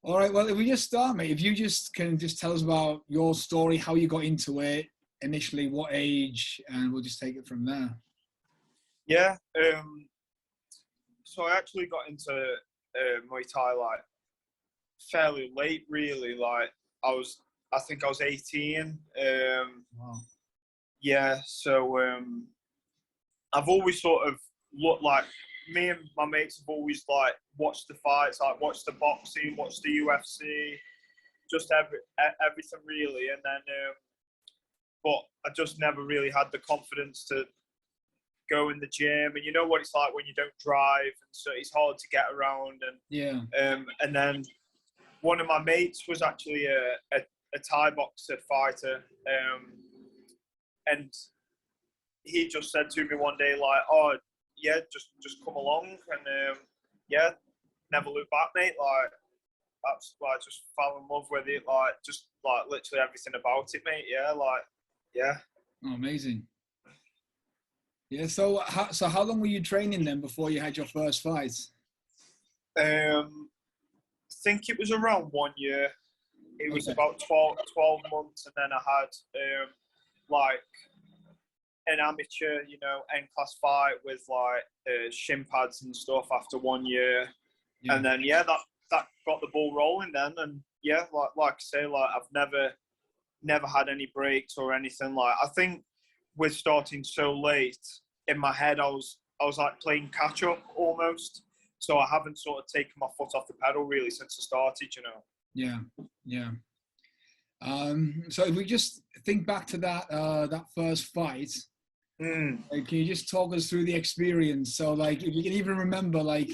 All right. Well, if we just start, mate, if you just can just tell us about your story, how you got into it initially, what age, and we'll just take it from there. Yeah. So I actually got into Muay Thai like fairly late, really. Like I think I was 18. Wow. Yeah. So I've always sort of looked like me and my mates have always like watched the fights, like watched the boxing, watched the UFC, just everything really. And then, but I just never really had the confidence to go in the gym. And you know what it's like when you don't drive, and so it's hard to get around. Yeah. And then one of my mates was actually a Thai boxer fighter, and he just said to me one day, like, "Oh, yeah, just come along," and yeah, never look back, mate. Like, that's like just fell in love with it, like just like literally everything about it, mate. Yeah, like, yeah. Oh, amazing. Yeah. So how long were you training then before you had your first fight? I think it was around 1 year. It was Okay. about 12 months, and then I had like an amateur, N class fight with like shin pads and stuff after 1 year, Yeah. and then yeah, that got the ball rolling then, and yeah, like I say, like I've never had any breaks or anything. Like I think with starting so late, in my head I was like playing catch up almost, so I haven't sort of taken my foot off the pedal really since I started. Yeah. Yeah. So if we just think back to that first fight, like, can you just talk us through the experience? So like if you can even remember like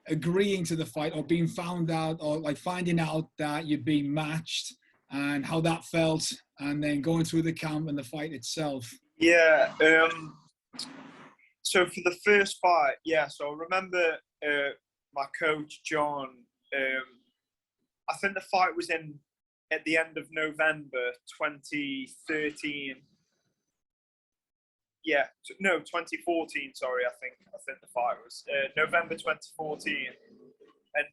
agreeing to the fight or being found out or like finding out that you'd been matched and how that felt and then going through the camp and the fight itself. Yeah. So for the first fight, yeah. So I remember my coach John. I think the fight was at the end of November 2013. Yeah, no, 2014. Sorry, I think the fight was November 2014. And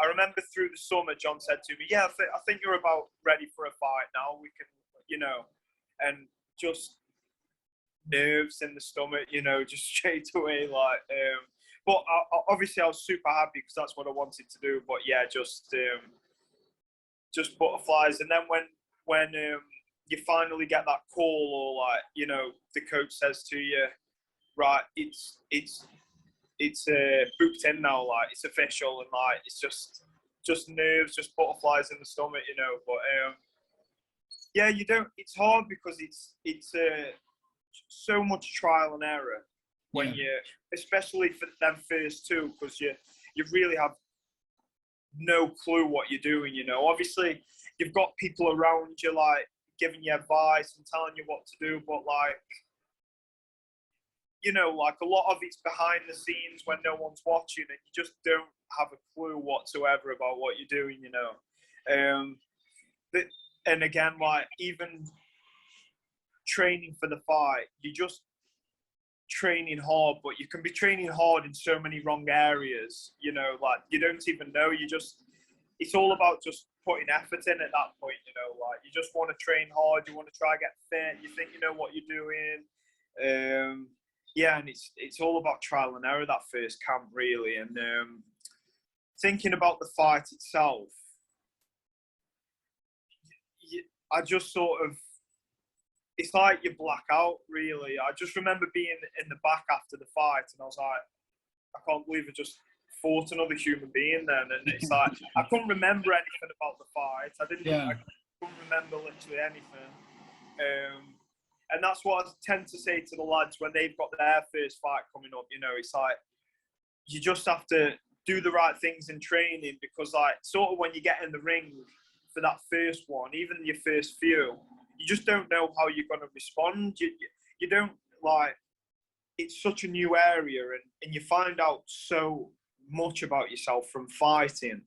I remember through the summer, John said to me, "Yeah, I think you're about ready for a fight now. We can, and just nerves in the stomach, just straight away, like. But obviously, I was super happy because that's what I wanted to do. But yeah, just butterflies. And then when you finally get that call, or like the coach says to you, right, it's booked in now, like it's official, and like it's just nerves, just butterflies in the stomach. But yeah, you don't. It's hard because it's so much trial and error when Yeah. especially for them first two, because you really have no clue what you're doing. Obviously you've got people around you like giving you advice and telling you what to do, but like like a lot of it's behind the scenes when no one's watching, and you just don't have a clue whatsoever about what you're doing. And again, like even training for the fight, you just training hard, but you can be training hard in so many wrong areas, like you don't even know. It's all about just putting effort in at that point, like you just want to train hard, you want to try to get fit, you think you know what you're doing. Yeah, and it's all about trial and error that first camp really. And thinking about the fight itself, I just sort of, it's like you black out, really. I just remember being in the back after the fight, and I was like, I can't believe I just fought another human being then. And it's like, I couldn't remember anything about the fight. I couldn't remember literally anything. And that's what I tend to say to the lads when they've got their first fight coming up. It's like, you just have to do the right things in training, because like sort of when you get in the ring for that first one, even your first few, you just don't know how you're going to respond. You don't, like, it's such a new area, and you find out so much about yourself from fighting,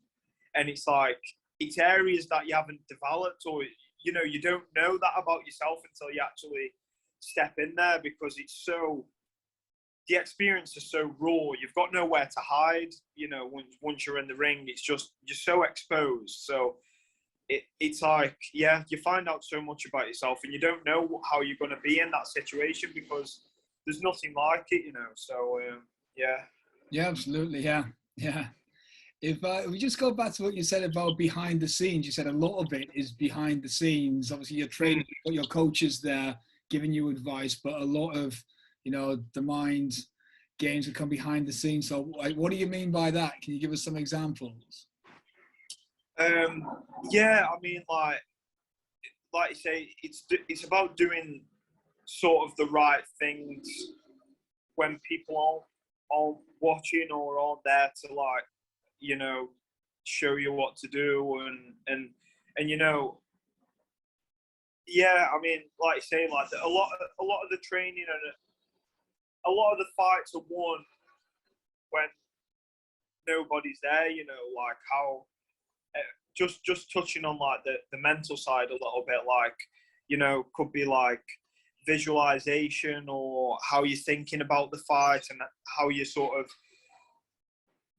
and it's like it's areas that you haven't developed, or you don't know that about yourself until you actually step in there, because it's so the experience is so raw. You've got nowhere to hide. Once you're in the ring, it's just you're so exposed. So it's like, yeah, you find out so much about yourself, and you don't know how you're going to be in that situation because there's nothing like it, So yeah. Yeah, absolutely. Yeah, yeah. If we just go back to what you said about behind the scenes, you said a lot of it is behind the scenes. Obviously, you're training, you've got your coaches there giving you advice, but a lot of, the mind games that come behind the scenes. So, like, what do you mean by that? Can you give us some examples? Yeah, I mean, like you say, it's about doing sort of the right things when people aren't watching or aren't there to show you what to do and yeah, I mean, like you say, like a lot of the training and a lot of the fights are won when nobody's there, like how just touching on like the mental side a little bit, like could be like visualization or how you're thinking about the fight and how you sort of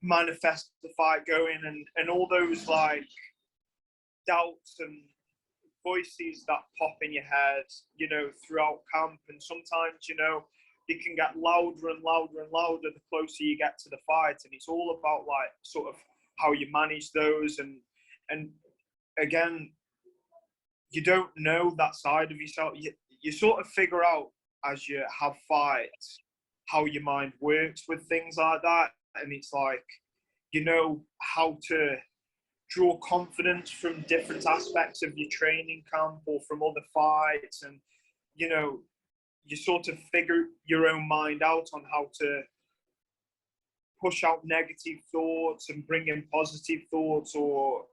manifest the fight going and all those like doubts and voices that pop in your head, throughout camp. And sometimes, they can get louder and louder and louder the closer you get to the fight. And it's all about like sort of how you manage those. And again, you don't know that side of yourself. You sort of figure out as you have fights how your mind works with things like that. And it's like, how to draw confidence from different aspects of your training camp or from other fights. And, you sort of figure your own mind out on how to push out negative thoughts and bring in positive thoughts or,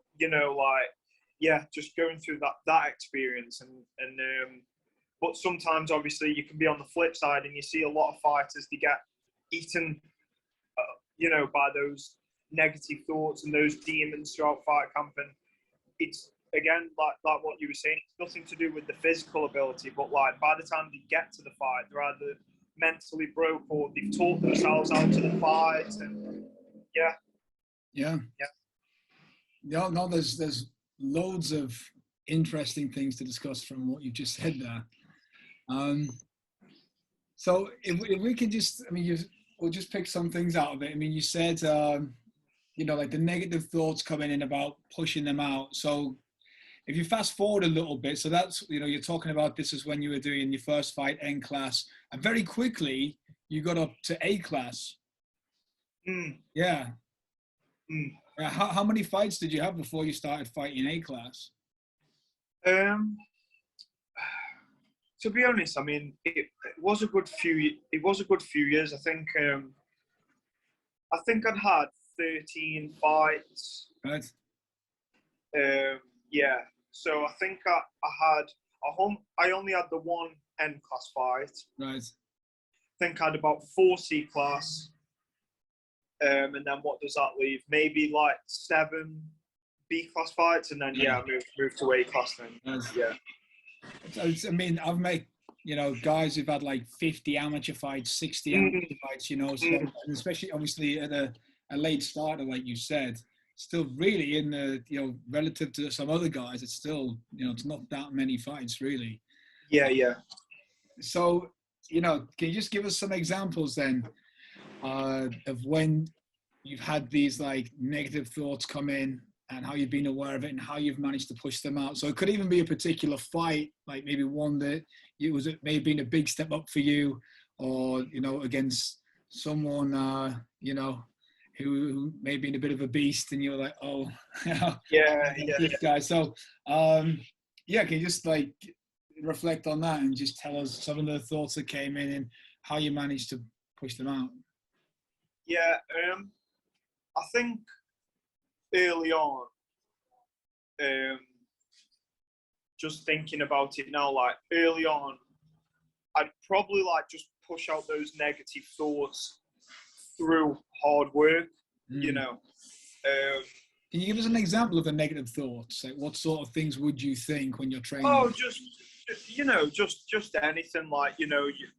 just going through that experience. And but sometimes obviously you can be on the flip side and you see a lot of fighters, they get eaten, by those negative thoughts and those demons throughout fight camp. And it's, again, like what you were saying, it's nothing to do with the physical ability, but like by the time they get to the fight, they're either mentally broke or they've taught themselves out to the fight. And yeah, no, there's loads of interesting things to discuss from what you just said there. So if we could just, we'll just pick some things out of it. You said like the negative thoughts coming in about pushing them out. So if you fast forward a little bit, so that's, you're talking about this is when you were doing your first fight, N class, and very quickly you got up to A class. Yeah. How many fights did you have before you started fighting A class? To be honest, it was a good few years. I think I'd had 13 fights. Right. Yeah. So I think I only had the one N class fight. Right. I think I had about 4 C class. And then what does that leave? Maybe like 7 B class fights, and then I moved to A class then. Right. Yeah. So, I've met guys who've had like 50 amateur fights, 60 amateur fights, so, and especially obviously at a late starter, like you said, still really in the, relative to some other guys, it's still, it's not that many fights really. Yeah. So, can you just give us some examples then of when you've had these like negative thoughts come in and how you've been aware of it and how you've managed to push them out? So it could even be a particular fight, like maybe one that it may have been a big step up for you, or, against someone, who may have been a bit of a beast and you're like, oh, this guy. So, can you just like reflect on that and just tell us some of the thoughts that came in and how you managed to push them out? Yeah, I think early on, just thinking about it now, like early on, I'd probably like just push out those negative thoughts through hard work, Can you give us an example of the negative thoughts? Like what sort of things would you think when you're training? Oh, just anything, like,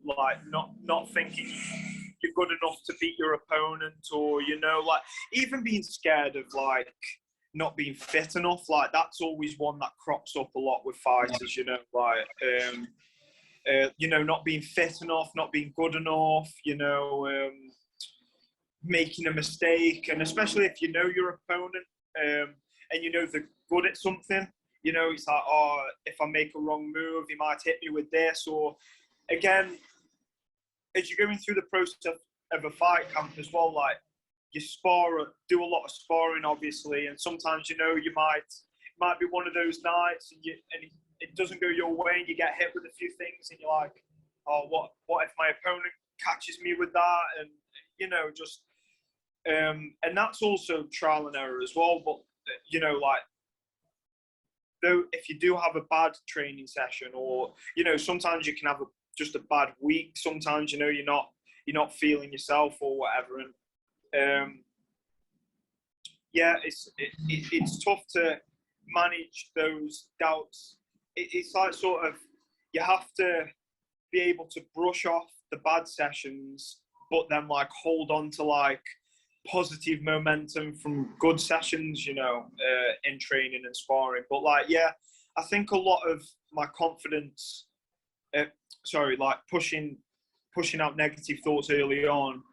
like not thinking you're good enough to beat your opponent, or, you know, like even being scared of like not being fit enough. Like that's always one that crops up a lot with fighters, you know, like, you know, not being fit enough, not being good enough, you know, making a mistake. And especially if you know your opponent, and you know they're good at something, you know, it's like, oh, if I make a wrong move, he might hit me with this. Or again, as you're going through the process of a fight camp as well, like you do a lot of sparring, obviously, and sometimes, you know, you might be one of those nights and it doesn't go your way and you get hit with a few things and you're like, oh, what if my opponent catches me with that? And, you know, just, and that's also trial and error as well. But, you know, like, though, if you do have a bad training session, or, you know, sometimes you can have just a bad week. Sometimes, you know, you're not feeling yourself or whatever. And, yeah, it's tough to manage those doubts. It's like sort of, you have to be able to brush off the bad sessions, but then like hold on to like positive momentum from good sessions, you know, in training and sparring. But like, yeah, I think a lot of my confidence, like pushing out negative thoughts early on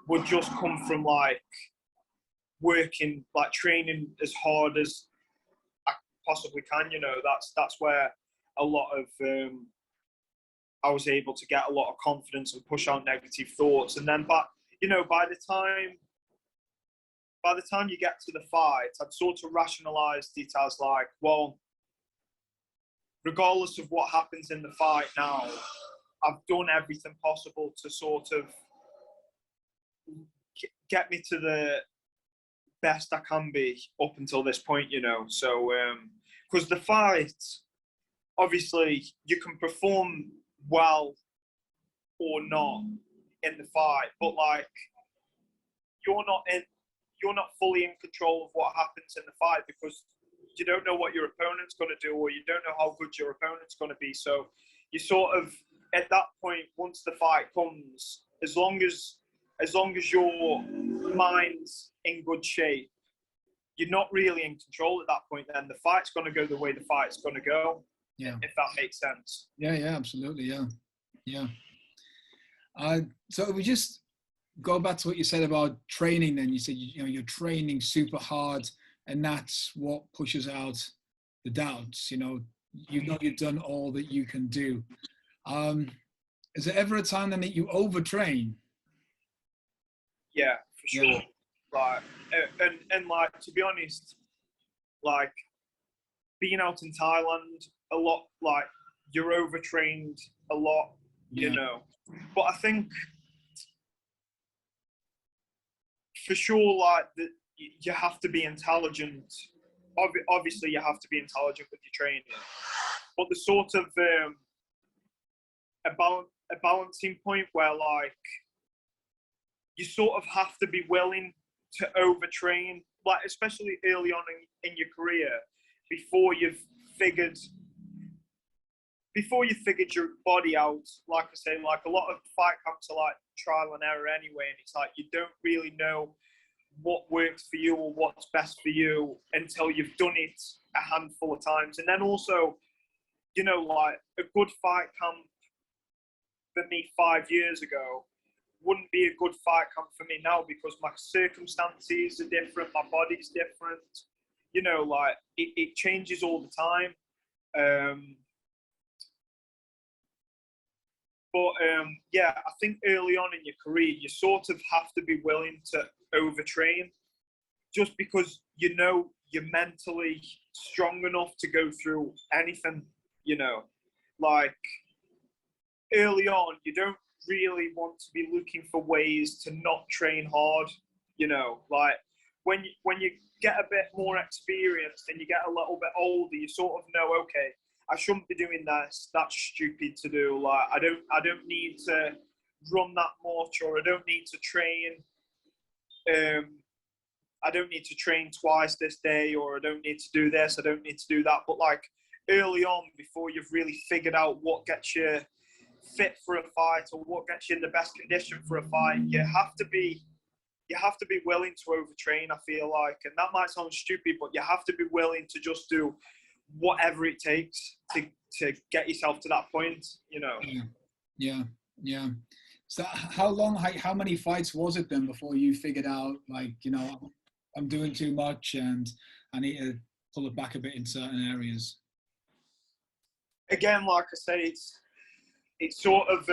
would just come from like working, like training as hard as I possibly can, you know. That's where a lot of I was able to get a lot of confidence and push out negative thoughts. And then, but you know, by the time you get to the fight, I'd sort of rationalized it as like, well, regardless of what happens in the fight now, I've done everything possible to sort of get me to the best I can be up until this point, you know. So, because the fight, obviously, you can perform well or not in the fight, but like you're not fully in control of what happens in the fight, because you don't know what your opponent's going to do, or you don't know how good your opponent's going to be. So you sort of, at that point, once the fight comes, as long as your mind's in good shape, you're not really in control at that point. Then the fight's going to go the way the fight's going to go. Yeah. If that makes sense. Yeah, absolutely. Yeah. So if we just go back to what you said about training, then you said, you know, you're training super hard and that's what pushes out the doubts. You know you've done all that you can do. Is there ever a time then that you overtrain? Yeah, for sure. Yeah. Like, and like, to be honest, like being out in Thailand a lot, like you're overtrained a lot, you know. But I think for sure, like you have to be intelligent. Obviously, you have to be intelligent with your training, but the sort of a balancing point where like you sort of have to be willing to overtrain, like especially early on in your career, before you figured your body out. Like I say, like a lot of fight camps are like trial and error anyway, and it's like you don't really know what works for you or what's best for you until you've done it a handful of times. And then also, you know, like a good fight camp for me 5 years ago wouldn't be a good fight camp for me now, because my circumstances are different, my body's different, you know, like it changes all the time. But yeah, I think early on in your career, you sort of have to be willing to overtrain, just because you know you're mentally strong enough to go through anything, you know. Like early on, you don't really want to be looking for ways to not train hard, you know. Like when you get a bit more experienced and you get a little bit older, you sort of know, okay, I shouldn't be doing this. That's stupid to do. Like I don't need to run that much, or I don't need to train. I don't need to train twice this day, or I don't need to do this. I don't need to do that. But like early on, before you've really figured out what gets you fit for a fight or what gets you in the best condition for a fight, you have to be willing to overtrain, I feel like. And that might sound stupid, but you have to be willing to just do whatever it takes to get yourself to that point, you know. Yeah. So how many fights was it then before you figured out, like, you know, I'm doing too much and I need to pull it back a bit in certain areas? Again, like I say, it's sort of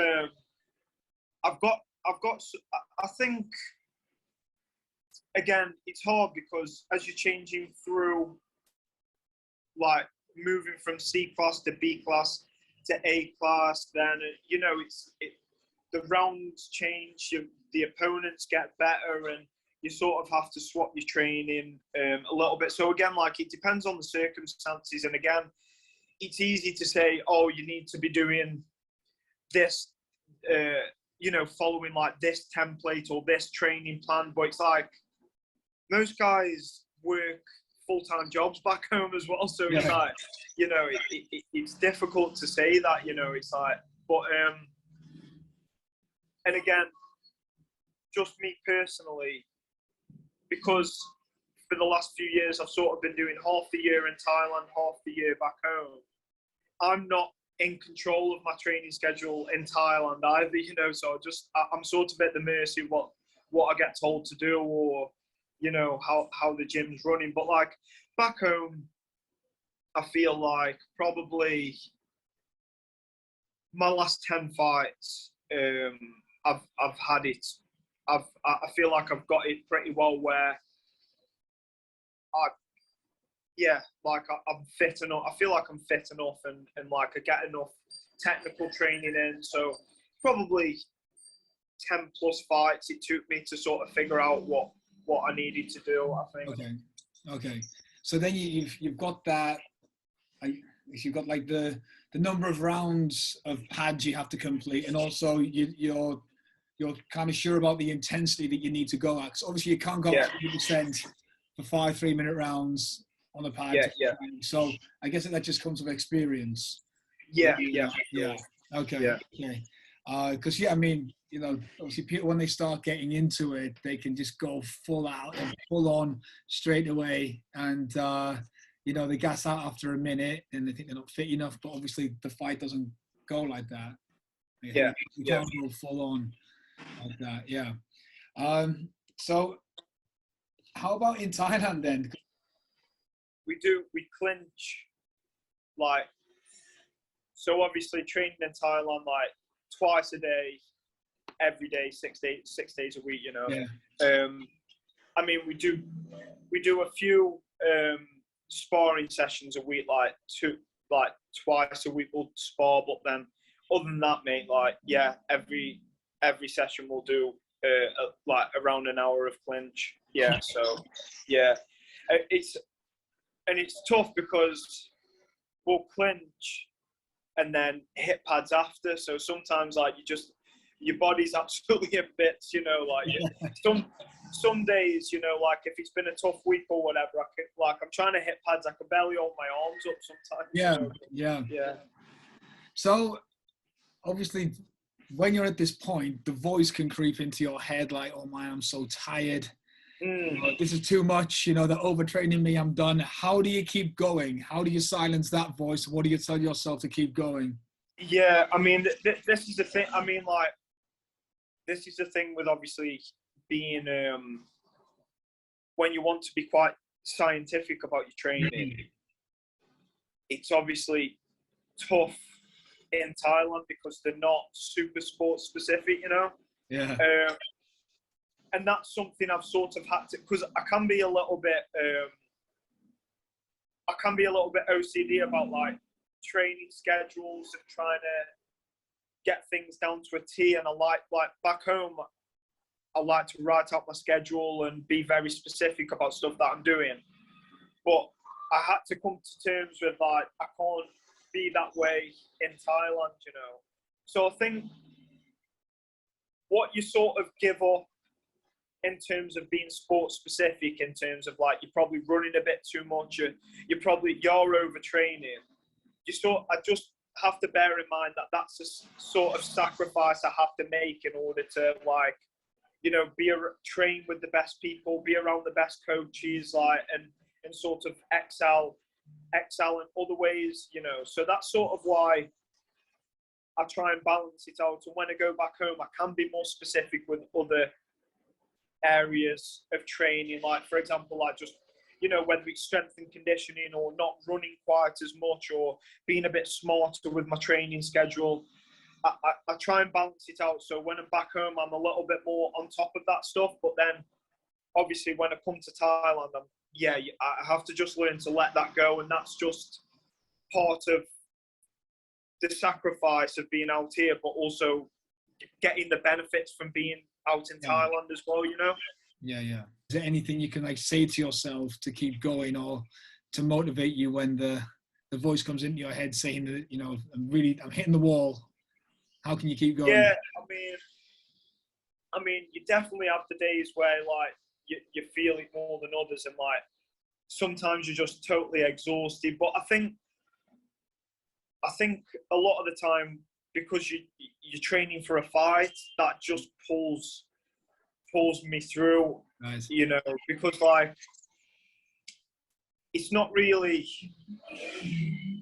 I've got I think, again, it's hard because as you're changing through, like moving from C class to B class to A class, then you know the rounds change, the opponents get better, and you sort of have to swap your training a little bit. So again, like, it depends on the circumstances, and again, it's easy to say, oh, you need to be doing this, you know, following like this template or this training plan, but it's like most guys work full-time jobs back home as well, so it's like, you know, it's difficult to say that, you know. It's like, but and again, just me personally, because for the last few years I've sort of been doing half the year in Thailand, half the year back home, I'm not in control of my training schedule in Thailand either, you know. So I'm sort of at the mercy of what I get told to do, or, you know, how the gym's running. But like back home, I feel like probably my last 10 fights, I've had it. I feel like I've got it pretty well where I'm fit enough. I feel like I'm fit enough and like I get enough technical training in. So probably 10 plus fights it took me to sort of figure out what I needed to do, I think. Okay. So then you've got that. You've got like the number of rounds of pads you have to complete, and also you're kind of sure about the intensity that you need to go at. Because obviously you can't go 100% for 5 3-minute rounds on a pad. Yeah. So I guess that just comes with experience. Yeah. Okay. Because I mean, you know, obviously people, when they start getting into it, they can just go full out and full on straight away, and you know, they gas out after a minute and they think they're not fit enough. But obviously the fight doesn't go like that. You can't go full on like that. Yeah. So how about in Thailand then? We clinch, like, so obviously training in Thailand like twice a day, every day, 6 days a week, you know. I mean, we do a few sparring sessions a week, like twice a week we'll spar, but then other than that, mate, like, every session we'll do like around an hour of clinch. So it's tough because we'll clinch and then hit pads after, so sometimes like your body's absolutely in bits, you know, like some days, you know, like if it's been a tough week or whatever, I'm trying to hit pads, I can barely hold my arms up sometimes. Yeah. So obviously when you're at this point, the voice can creep into your head like, oh my, I'm so tired. This is too much, you know, they're overtraining me, I'm done. How do you keep going? How do you silence that voice? What do you tell yourself to keep going? Yeah, I mean, this is the thing. I mean, like, this is the thing with obviously being, when you want to be quite scientific about your training, it's obviously tough in Thailand because they're not super sports specific, you know? And that's something I've sort of had to, because I can be a little bit OCD about like training schedules and trying to get things down to a T. And I like back home, I like to write out my schedule and be very specific about stuff that I'm doing. But I had to come to terms with like, I can't be that way in Thailand, you know? So I think what you sort of give up in terms of being sports specific, in terms of like, you're probably running a bit too much, you're overtraining. I have to bear in mind that that's a sort of sacrifice I have to make in order to, like, you know, train with the best people, be around the best coaches, like, and sort of excel in other ways, you know. So that's sort of why I try and balance it out. And when I go back home, I can be more specific with other areas of training, like, for example, like, just, you know, whether it's strength and conditioning or not running quite as much or being a bit smarter with my training schedule. I try and balance it out. So when I'm back home, I'm a little bit more on top of that stuff. But then, obviously, when I come to Thailand, I have to just learn to let that go. And that's just part of the sacrifice of being out here, but also getting the benefits from being out in Thailand as well, you know? Yeah. Is there anything you can, like, say to yourself to keep going or to motivate you when the voice comes into your head saying that, you know, I'm hitting the wall? How can you keep going? Yeah, I mean, you definitely have the days where, like, you feel it more than others, and, like, sometimes you're just totally exhausted. But I think a lot of the time, because you're training for a fight, that just pulls me through. Nice. You know, because, like, it's not really,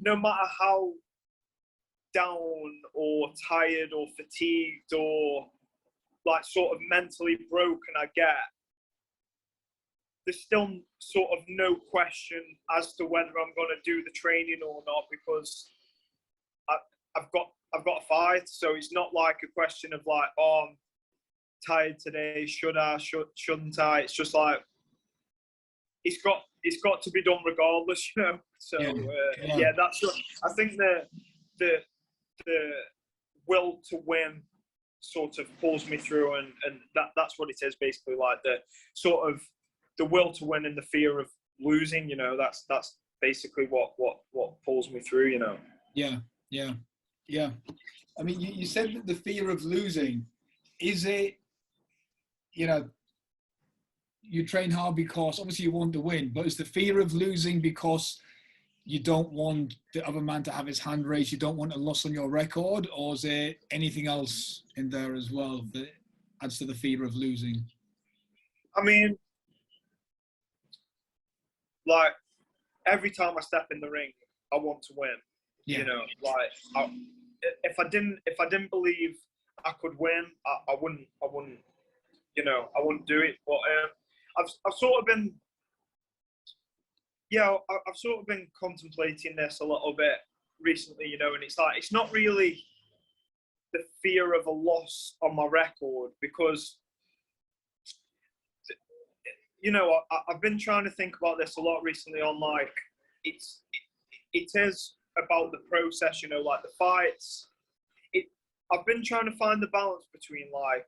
no matter how down or tired or fatigued or, like, sort of mentally broken I get, there's still sort of no question as to whether I'm going to do the training or not, because I've got a fight. So it's not like a question of, like, oh, I'm tired today, shouldn't I? It's just like, it's got to be done regardless, you know. So that's what I think. The will to win sort of pulls me through, and that's what it is basically, like, the sort of the will to win and the fear of losing, you know. That's basically what pulls me through, you know. Yeah. I mean, you said that the fear of losing, is it, you know, you train hard because obviously you want to win, but is the fear of losing because you don't want the other man to have his hand raised, you don't want a loss on your record, or is there anything else in there as well that adds to the fear of losing? I mean, like, every time I step in the ring, I want to win. Yeah. You know, like, if I didn't believe I could win, I wouldn't, you know, I wouldn't do it. But I've sort of been, I've sort of been contemplating this a little bit recently, you know, and it's like, it's not really the fear of a loss on my record, because, you know, I've been trying to think about this a lot recently on, like, it is about the process, you know, like the fights. I've been trying to find the balance between, like,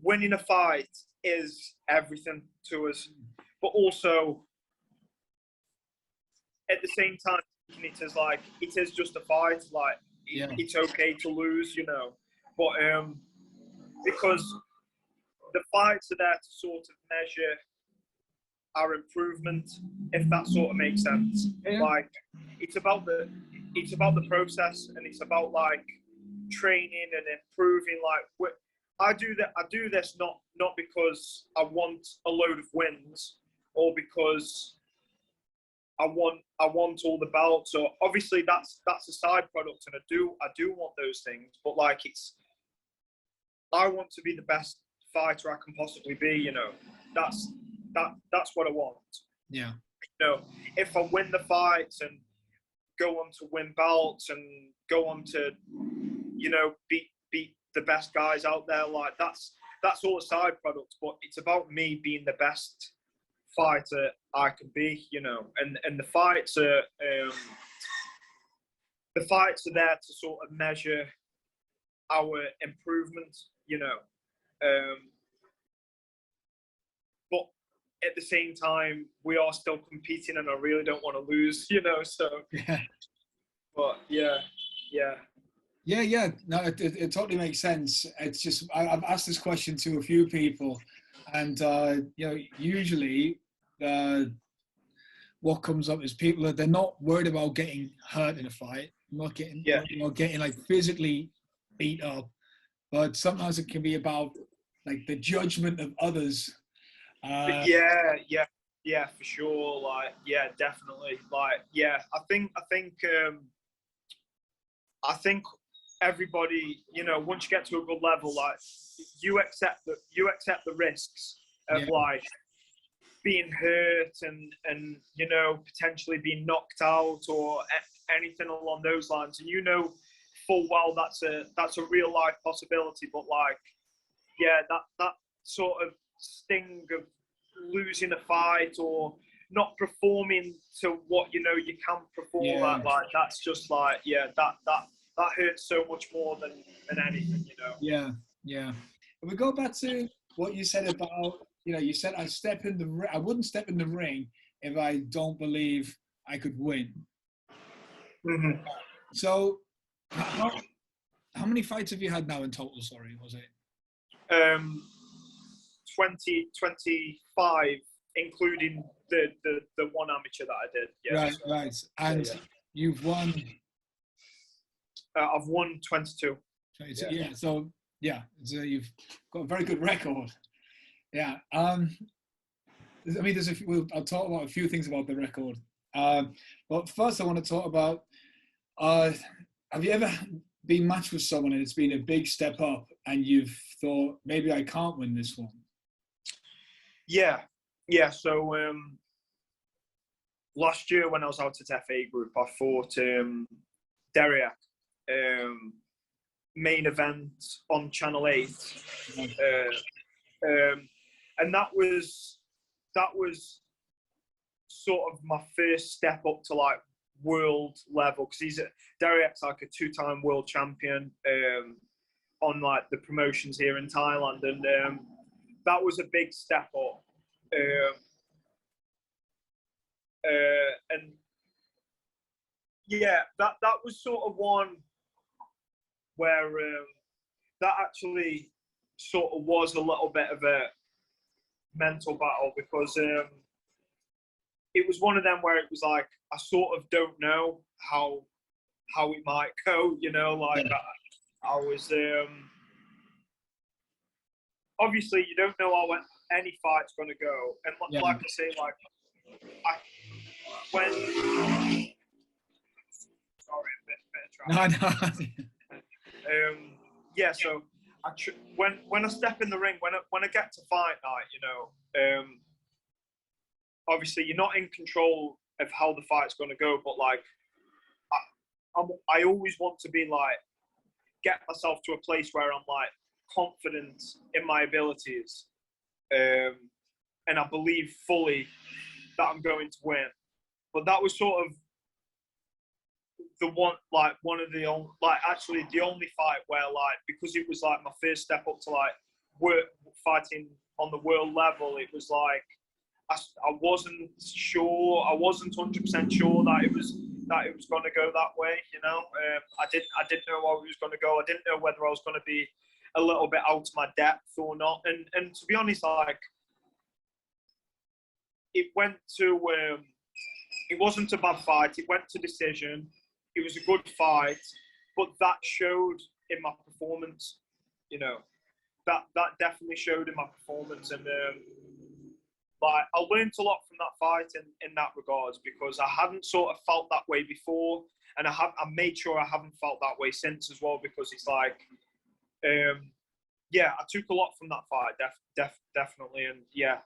winning a fight is everything to us, but also at the same time, it is like, it is just a fight. Like, it's okay to lose, you know. But because the fights are there to sort of measure our improvement, if that sort of makes sense. Yeah. Like, it's about the process, and it's about, like, training and improving. Like, I do this not because I want a load of wins, or because I want all the belts. So obviously that's a side product, and I do want those things. But, like, I want to be the best fighter I can possibly be. You know, that's what I want. Yeah. You know, if I win the fights and go on to win belts and go on to, you know, beat the best guys out there, like, that's all a side product. But it's about me being the best fighter I can be, you know. And the fights are there to sort of measure our improvement, you know. But at the same time, we are still competing, and I really don't want to lose, you know. So, but yeah. No, it totally makes sense. It's just, I've asked this question to a few people, and you know, usually what comes up is they're not worried about getting hurt in a fight, not getting like physically beat up, but sometimes it can be about like the judgment of others. Yeah, for sure. Like, yeah, definitely. Like, yeah, I think everybody, you know, once you get to a good level, like you accept the risks of like being hurt and you know, potentially being knocked out or anything along those lines, and you know full well that's a real life possibility. But like, yeah, that sort of sting of losing a fight or not performing to what you know you can perform at, like that's just like, yeah, that hurts so much more than anything, you know. Yeah. If we go back to what you said about, you know, you said I wouldn't step in the ring if I don't believe I could win. Mm-hmm. So how many fights have you had now in total? Sorry, was it 25, including the one amateur that I did. Yeah, right. And you've won. I've won 22. 22. Yeah. So you've got a very good record. Yeah. I mean, I'll talk about a few things about the record. But first, I want to talk about. Have you ever been matched with someone and it's been a big step up, and you've thought maybe I can't win this one? Yeah. So last year when I was out at FA Group, I fought Daraeak, main event on Channel 8, and that was sort of my first step up to like world level, because Daraeak's like a 2-time world champion on like the promotions here in Thailand, and that was a big step up. And yeah, that was sort of one where that actually sort of was a little bit of a mental battle, because it was one of them where it was like, I sort of don't know how it might go, you know, like I was obviously you don't know how any fight's going to go, and like I say, like when sorry, a bit of traffic. No. Yeah, so when I step in the ring, when I get to fight night, you know, obviously you're not in control of how the fight's going to go, but like I always want to be like, get myself to a place where I'm like confident in my abilities, and I believe fully that I'm going to win. But that was sort of the only fight where, like, because it was like my first step up to like fighting on the world level, it was like I wasn't 100% sure that it was going to go that way, you know. I didn't know how it was going to go. I didn't know whether I was going to be a little bit out of my depth or not. And to be honest, like, it wasn't a bad fight. It went to decision. It was a good fight, but that showed in my performance, you know. That definitely showed in my performance, and like I learned a lot from that fight in that regards, because I hadn't sort of felt that way before, and I made sure I haven't felt that way since as well, because it's like, I took a lot from that fight, definitely, and yeah.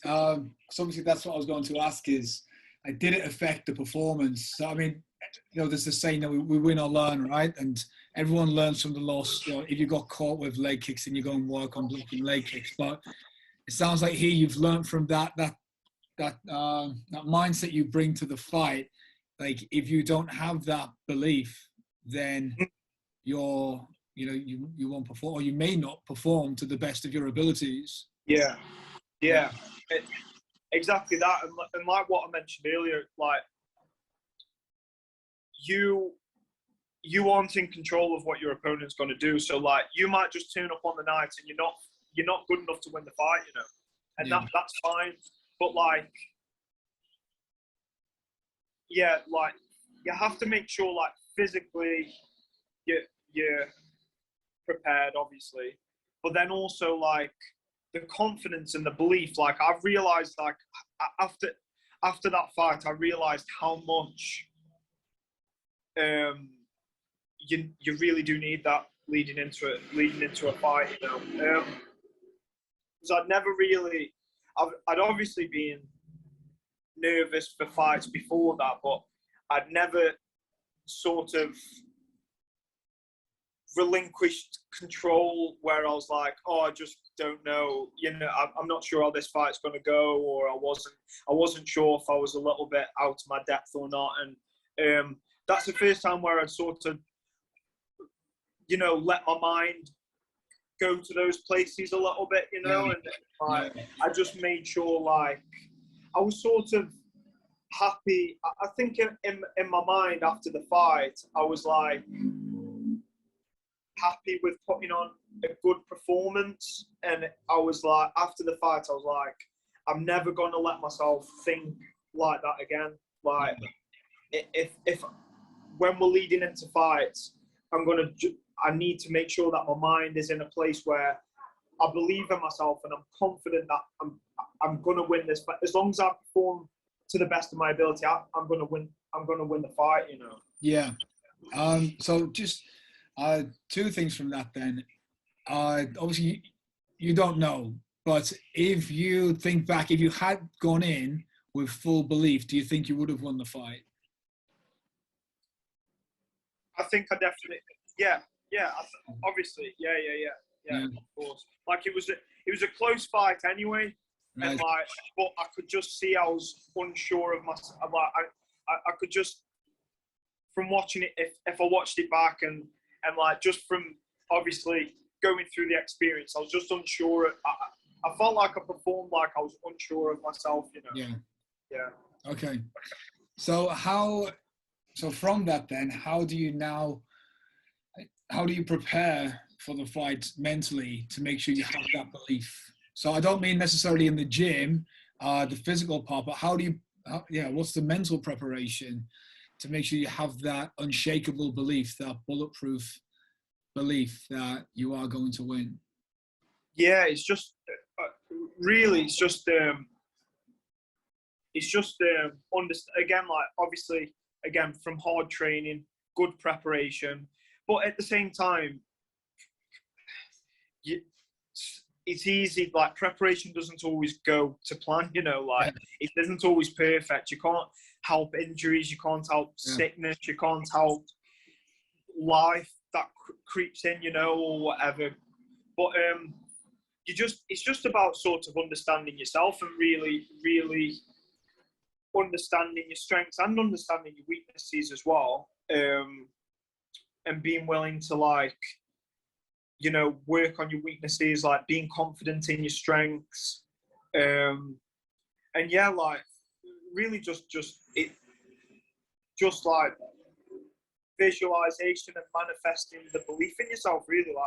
So obviously that's what I was going to ask is, did it affect the performance? So I mean, you know, there's this saying that we win or learn, right? And everyone learns from the loss. You know, if you got caught with leg kicks, then you go and work on blocking leg kicks. But it sounds like here you've learned from that mindset you bring to the fight. Like, if you don't have that belief, then you won't perform, or you may not perform to the best of your abilities. Yeah. Exactly that, and like what I mentioned earlier, like you aren't in control of what your opponent's going to do. So like, you might just turn up on the night and you're not good enough to win the fight, you know, and that's fine. But like, yeah, like you have to make sure like physically you're prepared, obviously, but then also like the confidence and the belief. Like I've realized, like after that fight, I realized how much you really do need that leading into a fight, you know. Because I'd never really, I'd obviously been nervous for fights before that, but I'd never sort of relinquished control where I was like, oh, I just don't know, you know, I'm not sure how this fight's going to go, or I wasn't sure if I was a little bit out of my depth or not. And that's the first time where I'd sort of, you know, let my mind go to those places a little bit, you know. And like, I just made sure, like, I was sort of happy. I think in my mind after the fight, I was like happy with putting on a good performance. And I was like, after the fight, I was like, I'm never going to let myself think like that again. Like, if when we're leading into fights, I need to make sure that my mind is in a place where I believe in myself and I'm confident that I'm going to win this. But as long as I perform to the best of my ability, I'm going to win. I'm going to win the fight, you know. Yeah. So just two things from that then. Obviously, you don't know, but if you think back, if you had gone in with full belief, do you think you would have won the fight? I think I definitely, yeah, obviously, yeah, of course. Like it was a close fight anyway, right. And like, but I could just see I was unsure of myself. Like I could just, from watching it, if I watched it back and like just from obviously going through the experience, I was just unsure. I felt like I performed like I was unsure of myself, you know. Yeah. Okay. So from that then, how do you prepare for the fight mentally to make sure you have that belief? So I don't mean necessarily in the gym, the physical part, but what's the mental preparation to make sure you have that unshakable belief, that bulletproof belief that you are going to win? Yeah, it's just really, again, like obviously, again, from hard training, good preparation, but at the same time, it's easy. Like preparation doesn't always go to plan, you know. Like it isn't always perfect. You can't help injuries. You can't help sickness. You can't help life that creeps in, you know, or whatever. But it's just about sort of understanding yourself and really, really understanding your strengths and understanding your weaknesses as well, and being willing to, like, you know, work on your weaknesses, like being confident in your strengths, and yeah, like really just like visualization and manifesting the belief in yourself. Really, like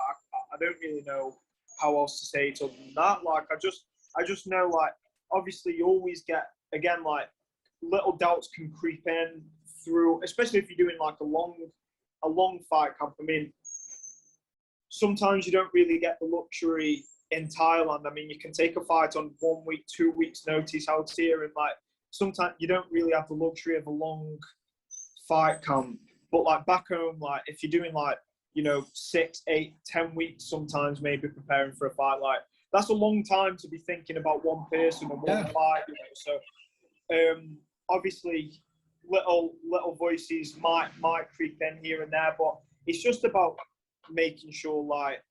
I don't really know how else to say it other than that. Like I just know, like, obviously you always get, again, like little doubts can creep in through, especially if you're doing like a long fight camp. I mean, sometimes you don't really get the luxury in Thailand. I mean, you can take a fight on 1 week, 2 weeks notice out here, and like sometimes you don't really have the luxury of a long fight camp. But like back home, like if you're doing like, you know, 6, 8, 10 weeks, sometimes maybe preparing for a fight, like that's a long time to be thinking about one person and one fight, you know. So obviously little voices might creep in here and there, but it's just about making sure, like,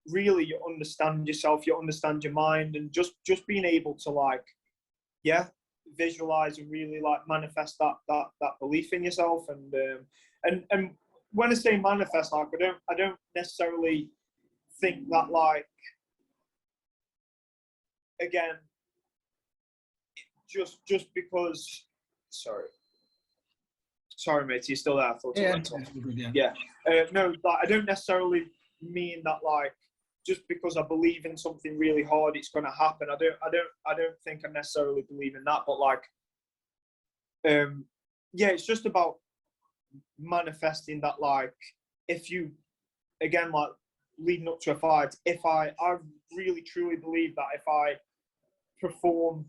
really you understand yourself, you understand your mind, and just being able to, like, visualize and really like manifest that belief in yourself. And when I say manifest, like I don't necessarily think that, like, again, just because, sorry mate, you're still there? I thought no, like, I don't necessarily mean that, like, just because I believe in something really hard, it's going to happen. I don't think I necessarily believe in that, but like, yeah, it's just about manifesting that, like, if you, again, like, leading up to a fight, I really truly believe that if I perform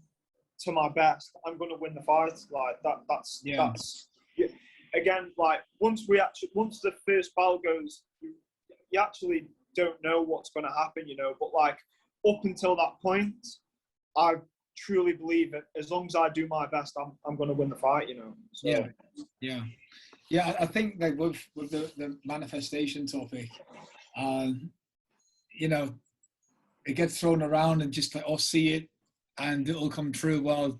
to my best, I'm going to win the fight. Like, that's yeah. Again, like, once the first bell goes, you actually don't know what's going to happen, you know, but like, up until that point, I truly believe that as long as I do my best, I'm going to win the fight, you know. So. Yeah. I think like with the manifestation topic, you know, it gets thrown around and just like, oh, see it and it'll come true. Well,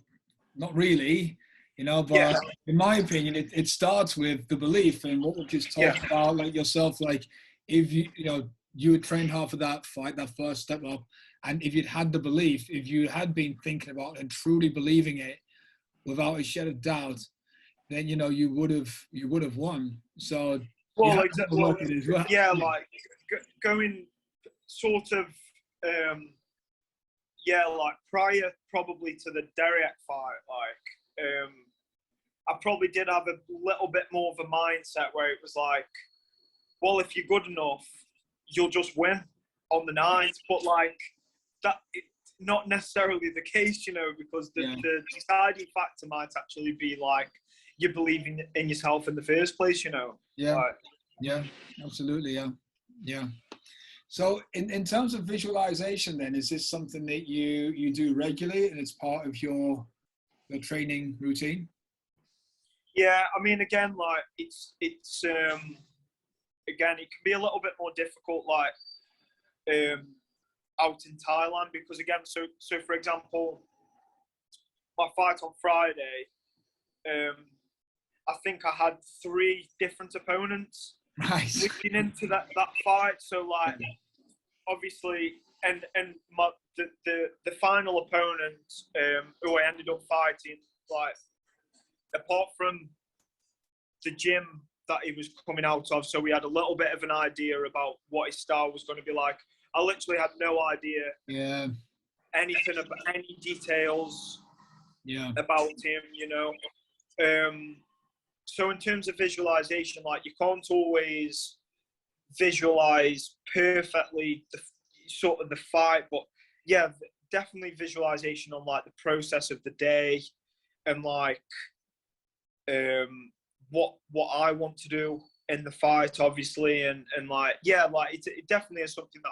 not really, you know, but in my opinion, it starts with the belief and what we've just talked about, like yourself, like if you had trained hard for that fight, that first step up, and if you'd had the belief, if you had been thinking about and truly believing it without a shed of doubt, then, you know, you would have won. So well, exactly. Well, well. Yeah, like going sort of, like prior probably to the Daraeak fight, like, I probably did have a little bit more of a mindset where it was like, well, if you're good enough, you'll just win on the night. But like, that, not necessarily the case, you know, because the deciding factor might actually be like, you're believing in yourself in the first place, you know. Yeah, absolutely. Yeah. So in terms of visualization, then, is this something that you do regularly and it's part of your training routine? Yeah, I mean, again, like, it's again, it can be a little bit more difficult, like, out in Thailand, because again, so for example, my fight on Friday, I think I had 3 different opponents leading into that fight. So like, obviously, and the final opponent, who I ended up fighting, like, apart from the gym that he was coming out of, so we had a little bit of an idea about what his style was going to be like. I literally had no idea anything about any details about him, you know. So in terms of visualization, like, you can't always visualize perfectly the fight, but yeah, definitely visualization on like the process of the day and like what I want to do in the fight, obviously, and like, yeah, like, it definitely is something that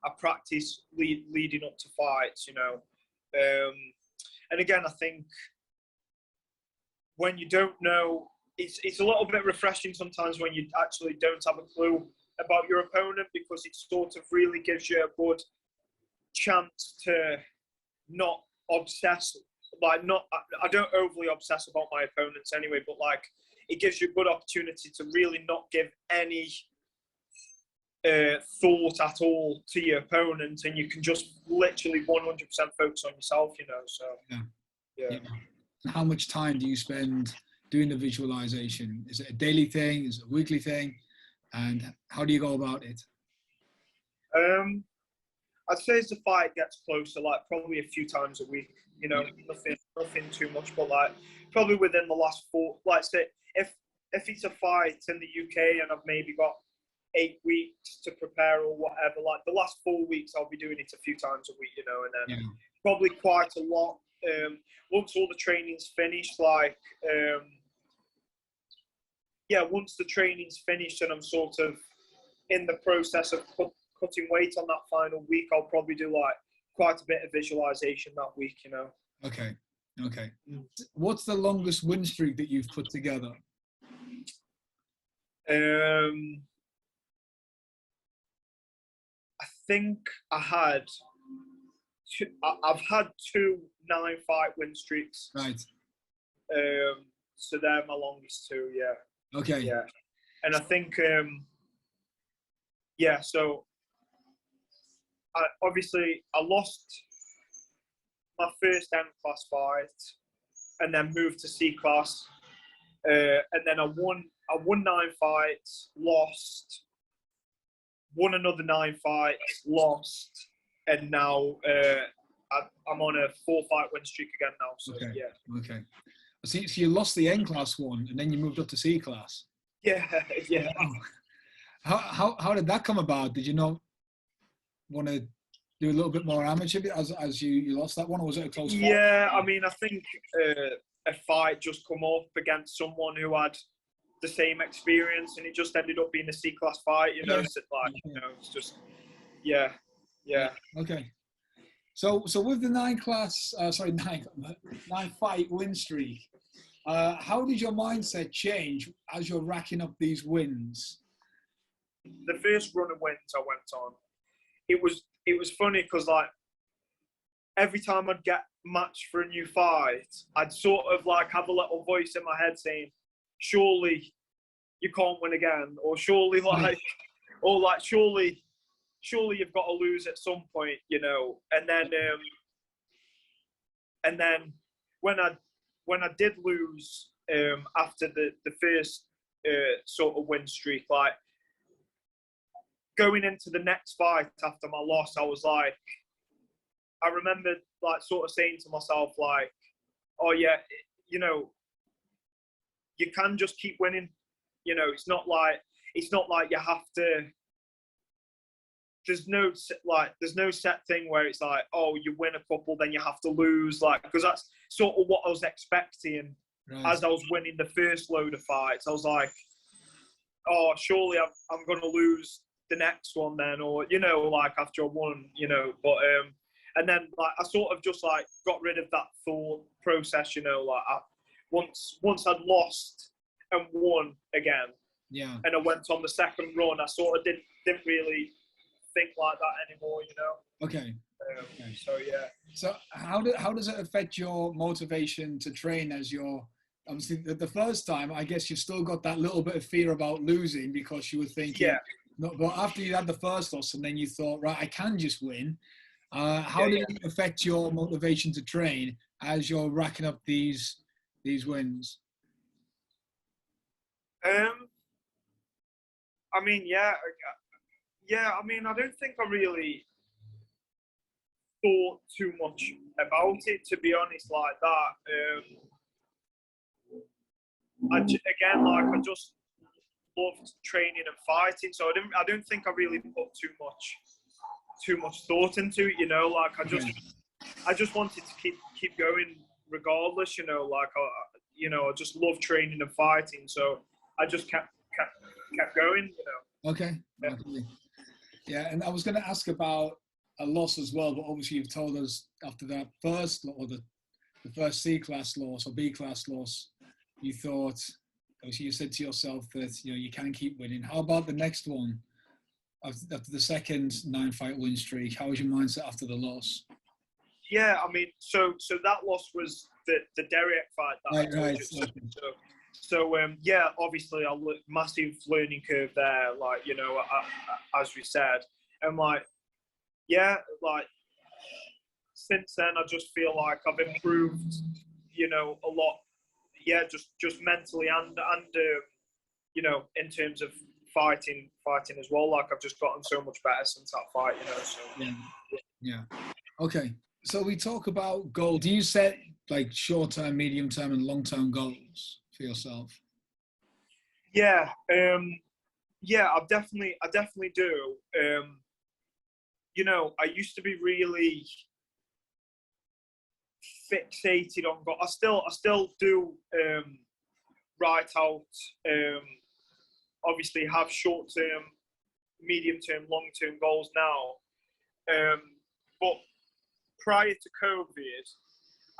I practice leading up to fights, you know. And again, I think when you don't know, it's a little bit refreshing sometimes when you actually don't have a clue about your opponent, because it sort of really gives you a good chance to not obsess. Like, I don't overly obsess about my opponents anyway, but like, it gives you a good opportunity to really not give any thought at all to your opponent, and you can just literally 100% focus on yourself, you know. So yeah. How much time do you spend doing the visualization? Is it a daily thing? Is it a weekly thing? And how do you go about it? I'd say as the fight gets closer, like, probably a few times a week, you know, nothing too much, but like, probably within the last 4, like, say, if it's a fight in the UK and I've maybe got 8 weeks to prepare or whatever, like, the last 4 weeks I'll be doing it a few times a week, you know, and then probably quite a lot. Once all the training's finished, like, once the training's finished and I'm sort of in the process of cutting weight on that final week, I'll probably do like quite a bit of visualization that week, you know. Okay. What's the longest win streak that you've put together? I think I've had 2 9-fight win streaks. Right. So they're my longest 2, yeah. Okay. Yeah. And I think, so obviously I lost my first M-class fight and then moved to C-class. And then I won 9 fights, lost, won another 9 fights, lost, and now I'm on a 4-fight win streak again now. So, Okay. See, so you lost the N class one, and then you moved up to C class. Yeah, yeah. Wow. How did that come about? Did you not want to do a little bit more amateur as you lost that one, or was it a close fight? Yeah, I mean, I think a fight just come up against someone who had the same experience, and it just ended up being a C class fight. You know, Yeah. so like you know, it's just yeah. Okay. So with the nine fight win streak, how did your mindset change as you're racking up these wins? The first run of wins I went on, it was funny because like every time I'd get matched for a new fight, I'd sort of like have a little voice in my head saying, "Surely you can't win again," or "Surely like, or like surely you've got to lose at some point," you know. And then when I did lose after the first sort of win streak, like going into the next fight after my loss, I was like, I remember like sort of saying to myself like, "Oh yeah, you know, you can just keep winning. You know, it's not like you have to." There's no set thing where it's like, oh, you win a couple, then you have to lose, like, because that's sort of what I was expecting as I was winning the first load of fights. I was like, oh, surely I'm going to lose the next one then, or you know, like after I won, you know. But and then like I sort of just like got rid of that thought process, you know, like once I'd lost and won again, yeah, and I went on the second run, I sort of didn't really think like that anymore, you know. Okay. Okay. So yeah. So how does it affect your motivation to train as you're obviously the first time? I guess you've still got that little bit of fear about losing because you were thinking, yeah. No, but after you had the first loss and then you thought, right, I can just win. How did it affect your motivation to train as you're racking up these wins? I mean, yeah. I mean, I don't think I really thought too much about it, to be honest, like that. I just loved training and fighting, so I don't think I really put too much thought into it, you know. Like I just wanted to keep going regardless, you know. Like I just love training and fighting, so I just kept going, you know. Okay. Yeah. Okay. Yeah, and I was going to ask about a loss as well, but obviously you've told us after that first or the first C class loss or B class loss, you thought, obviously you said to yourself that you can keep winning. How about the next one? After the second 9-fight win streak, how was your mindset after the loss? Yeah, I mean, so that loss was the Daraeak fight that I told you. So yeah, obviously a massive learning curve there, like, you know, as we said, and like, yeah, like since then I just feel like I've improved, you know, a lot. Yeah, just mentally and you know, in terms of fighting as well. Like I've just gotten so much better since that fight, you know. So yeah. Okay. So we talk about goals. Do you set like short-term, medium-term, and long-term goals for yourself? Yeah, I definitely do. You know, I used to be really fixated on goals. I still do write out. Obviously, have short-term, medium-term, long-term goals now. But prior to COVID,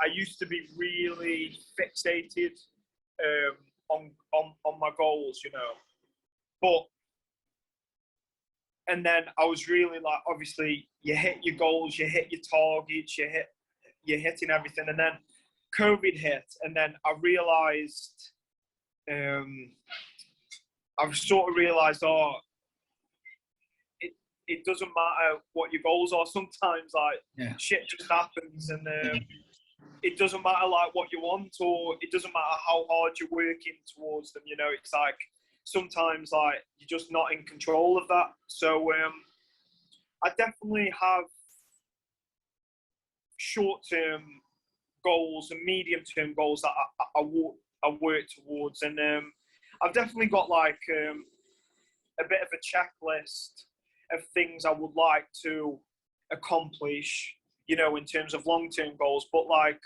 I used to be really fixated on my goals, you know. But and then I was really like, obviously, you hit your goals, you hit your targets, you're hitting everything, and then COVID hit, and then I realized, I've sort of realized, it doesn't matter what your goals are. Sometimes like shit just happens, and it doesn't matter like what you want, or it doesn't matter how hard you're working towards them. You know, it's like sometimes like you're just not in control of that. So I definitely have short-term goals and medium-term goals that I work towards. And I've definitely got like a bit of a checklist of things I would like to accomplish, you know, in terms of long-term goals. But like,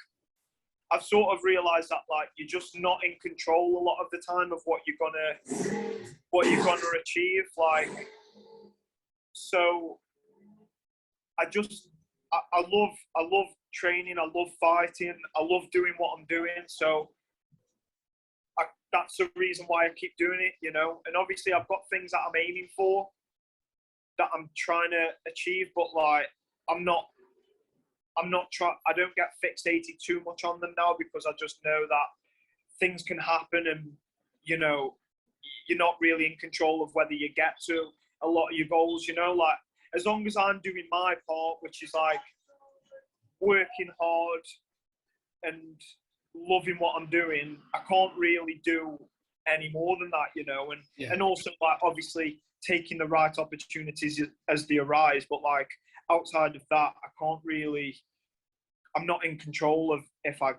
I've sort of realised that like you're just not in control a lot of the time of what you're gonna achieve. Like, so I love training. I love fighting. I love doing what I'm doing. So that's the reason why I keep doing it, you know. And obviously, I've got things that I'm aiming for, that I'm trying to achieve. But like, I don't get fixated too much on them now, because I just know that things can happen, and you know, you're not really in control of whether you get to a lot of your goals, you know. Like, as long as I'm doing my part, which is like working hard and loving what I'm doing, I can't really do any more than that, you know. And also, like, obviously taking the right opportunities as they arise, but like outside of that, I'm not in control of if I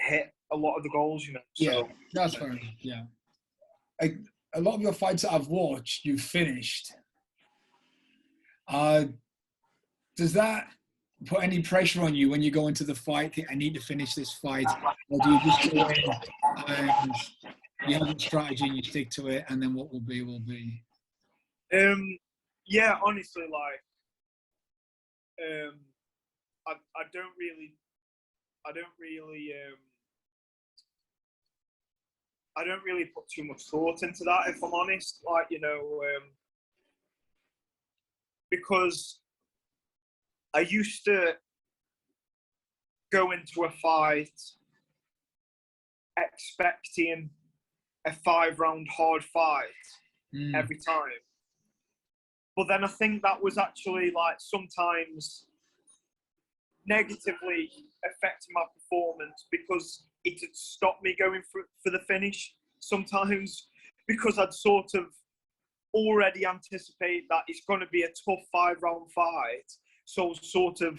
hit a lot of the goals, you know. So that's fair enough. Yeah, a lot of your fights that I've watched, you've finished. Does that put any pressure on you when you go into the fight? I need to finish this fight, or do you just go in and you have a strategy and you stick to it, and then what will be will be? Yeah, honestly, like, I don't really put too much thought into that, if I'm honest. Like, you know, because I used to go into a fight expecting a 5-round hard fight every time. But then I think that was actually like sometimes negatively affecting my performance, because it had stopped me going for the finish sometimes, because I'd sort of already anticipate that it's going to be a tough 5-round fight. So sort of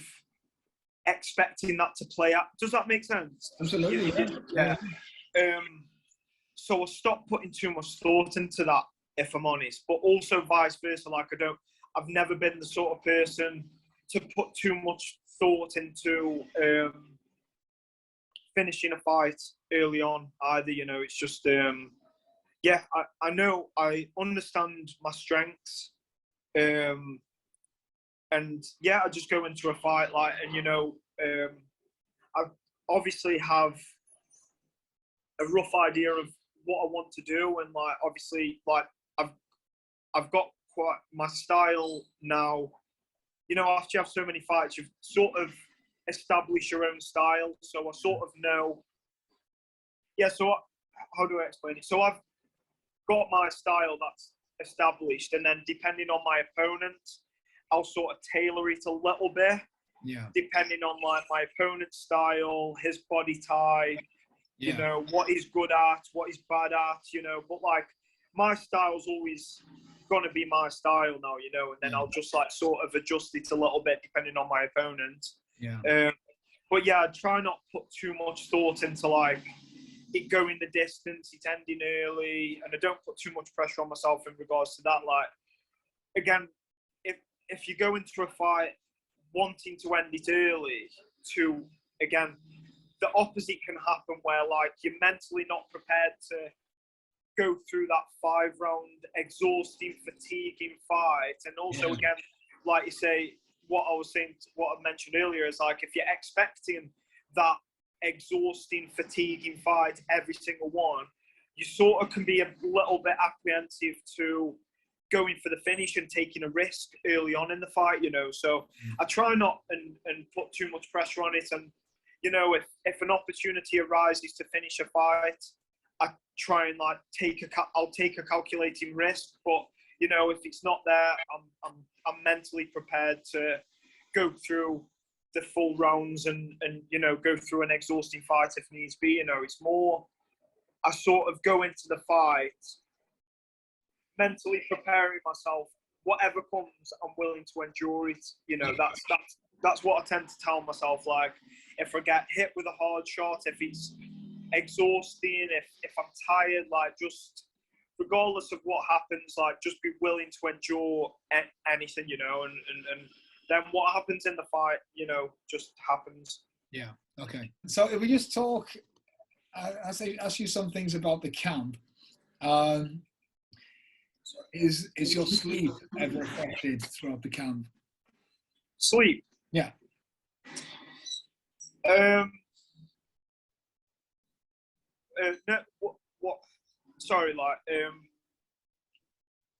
expecting that to play out. Does that make sense? Absolutely, yeah. So I stopped putting too much thought into that, if I'm honest. But also vice versa. Like, I've never been the sort of person to put too much thought into finishing a fight early on either. You know, it's just I know, I understand my strengths. And yeah, I just go into a fight like, and you know, I obviously have a rough idea of what I want to do, and like, obviously, like, I've got quite my style now. You know, after you have so many fights, you've sort of established your own style. So I sort of know. Yeah. So how do I explain it? So I've got my style that's established, and then depending on my opponent, I'll sort of tailor it a little bit, depending on like my opponent's style, his body type, you know, what he's good at, what he's bad at, you know. But like, my style's always gonna be my style now, you know, and then I'll just like sort of adjust it a little bit depending on my opponent. But yeah, I try not to put too much thought into like it going the distance, it ending early, and I don't put too much pressure on myself in regards to that. Like, again, if you go into a fight wanting to end it early, to, again, the opposite can happen, where like you're mentally not prepared to go through that 5-round exhausting, fatiguing fight. And also, again, like you say, what I mentioned earlier is like, if you're expecting that exhausting, fatiguing fight every single one, you sort of can be a little bit apprehensive to going for the finish and taking a risk early on in the fight, you know. So I try not and put too much pressure on it. And, you know, if an opportunity arises to finish a fight, I try and like I'll take a calculating risk. But, you know, if it's not there, I'm mentally prepared to go through the full rounds and you know, go through an exhausting fight if needs be. You know, it's more, I sort of go into the fight mentally preparing myself. Whatever comes, I'm willing to endure it. You know, that's what I tend to tell myself. Like, if I get hit with a hard shot, if it's exhausting, if I'm tired, like just regardless of what happens, like just be willing to endure anything, you know, and then what happens in the fight, you know, just happens. Yeah. Okay. So if we just talk, as I ask you some things about the camp, is your sleep ever affected throughout the camp? Sleep. Yeah. No, what? Sorry, like,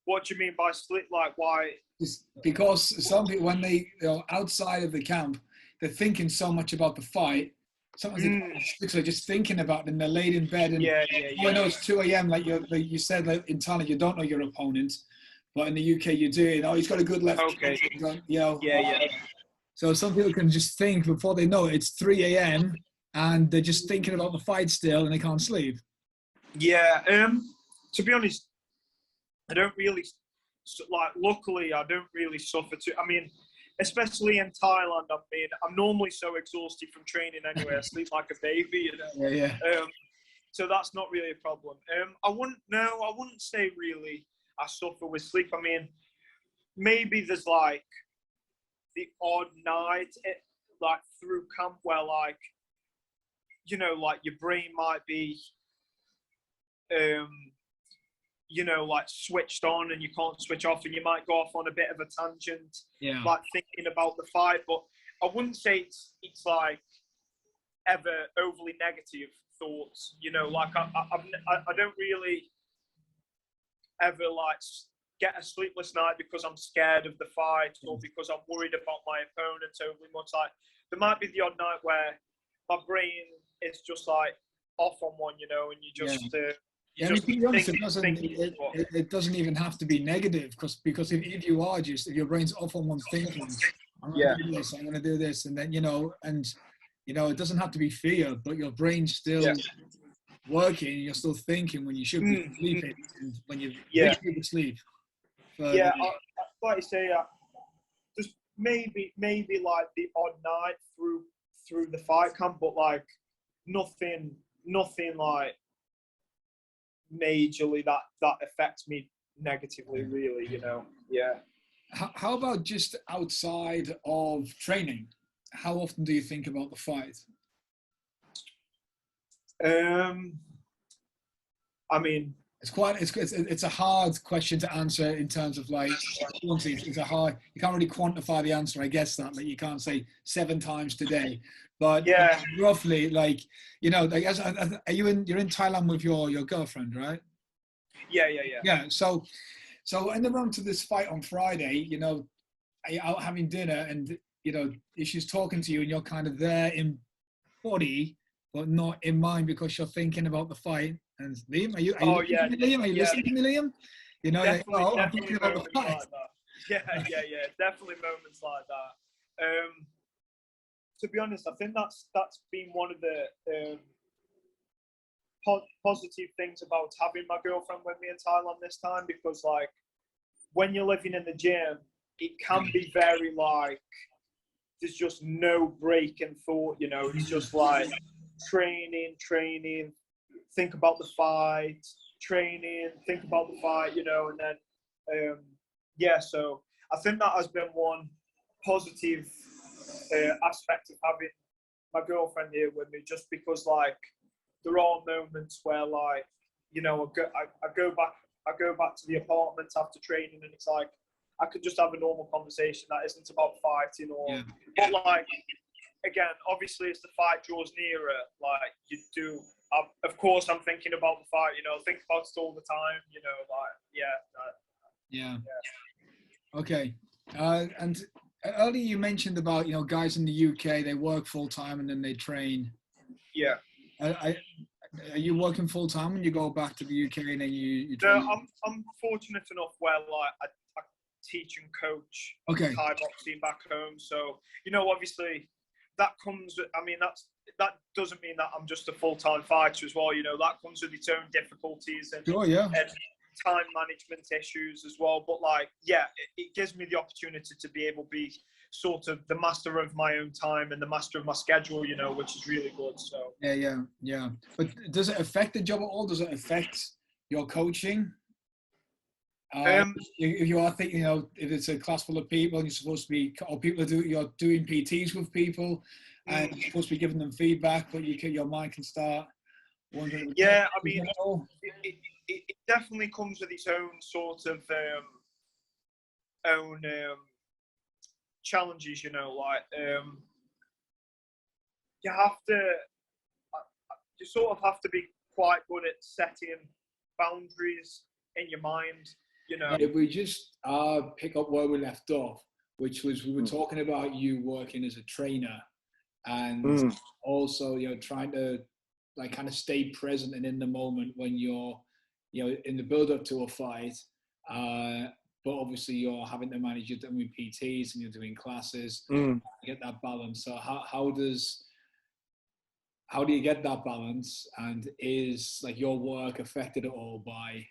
what do you mean by sleep? Like, why? Just because some people, when they outside of the camp, they're thinking so much about the fight. Sometimes they're just thinking about it and they're laid in bed and I know it's 2 a.m. Like you said, like in Thailand, you don't know your opponent, but in the UK you do. You know, he's got a good left. Okay. You know. Yeah. So some people can just think before they know it, it's 3 a.m. and they're just thinking about the fight still and they can't sleep. Yeah. To be honest, I don't really like. Luckily, I don't really suffer too. I mean, especially in Thailand. I mean, I'm normally so exhausted from training anyway. I sleep like a baby, you know. Yeah. So that's not really a problem. I wouldn't say really I suffer with sleep. I mean, maybe there's like the odd night, like through camp where like, you know, like your brain might be, you know, like switched on and you can't switch off and you might go off on a bit of a tangent, like thinking about the fight. But I wouldn't say it's like ever overly negative thoughts, you know, like I don't really ever like get a sleepless night because I'm scared of the fight or because I'm worried about my opponent overly much. Like there might be the odd night where my brain is just like off on one, you know, and you just it doesn't even have to be negative because if you are just, if your brain's off on one thinking, I'm going to do this, and then it doesn't have to be fear, but your brain's still working, you're still thinking when you should be sleeping, and when you wish you could sleep. I like you say, just maybe like the odd night through the fight camp, but like nothing like majorly that affects me negatively, really, you know. How about just outside of training? How often do you think about the fight? I mean, it's a hard question to answer in terms of like, it's a hard, you can't really quantify the answer. I guess that, like, you can't say 7 times today, but roughly, like, you know, like, you're in Thailand with your girlfriend, right? Yeah. So in the run to this fight on Friday, you know, are you out having dinner and, you know, if she's talking to you and you're kind of there in body but not in mind because you're thinking about the fight? And Liam, are you Liam? Are you listening to me, Liam? You know, definitely I'm thinking about the fight. Like that. Yeah. Definitely moments like that. To be honest, I think that's been one of the positive things about having my girlfriend with me in Thailand this time, because like when you're living in the gym, it can be very like there's just no break in thought, you know. It's just like training, think about the fight, training, think about the fight, you know, and then so I think that has been one positive aspect of having my girlfriend here with me, just because like there are moments where, like, you know, I go back to the apartment after training and it's like I could just have a normal conversation that isn't about fighting or but like again, obviously as the fight draws nearer, like you do, of course I'm thinking about the fight, you know, think about it all the time, you know, like Okay. And earlier you mentioned about, you know, guys in the UK, they work full time and then they train. Are you working full time when you go back to the UK and then you train? No, I'm fortunate enough where like I teach and coach Thai boxing back home, so you know, obviously that comes, I mean, that doesn't mean that I'm just a full-time fighter as well, you know, that comes with its own difficulties and time management issues as well, but like it gives me the opportunity to be able to be sort of the master of my own time and the master of my schedule, you know, which is really good. So yeah. But does it affect the job at all? Does it affect your coaching? um, If you are thinking, you know, if it's a class full of people, and you're supposed to be, or you're doing PTs with people, and you're supposed to be giving them feedback, but your mind can start wondering. yeah, I mean, it definitely comes with its own sort of own challenges, you know, like you have to, you sort of have to be quite good at setting boundaries in your mind, you know. If we just pick up where we left off, which was we were talking about you working as a trainer, and also, you know, trying to like kind of stay present and in the moment when you're, you know, in the build up to a fight. But obviously you're having to manage, you're doing PTs and you're doing classes, get that balance. So how do you get that balance, and is like your work affected at all by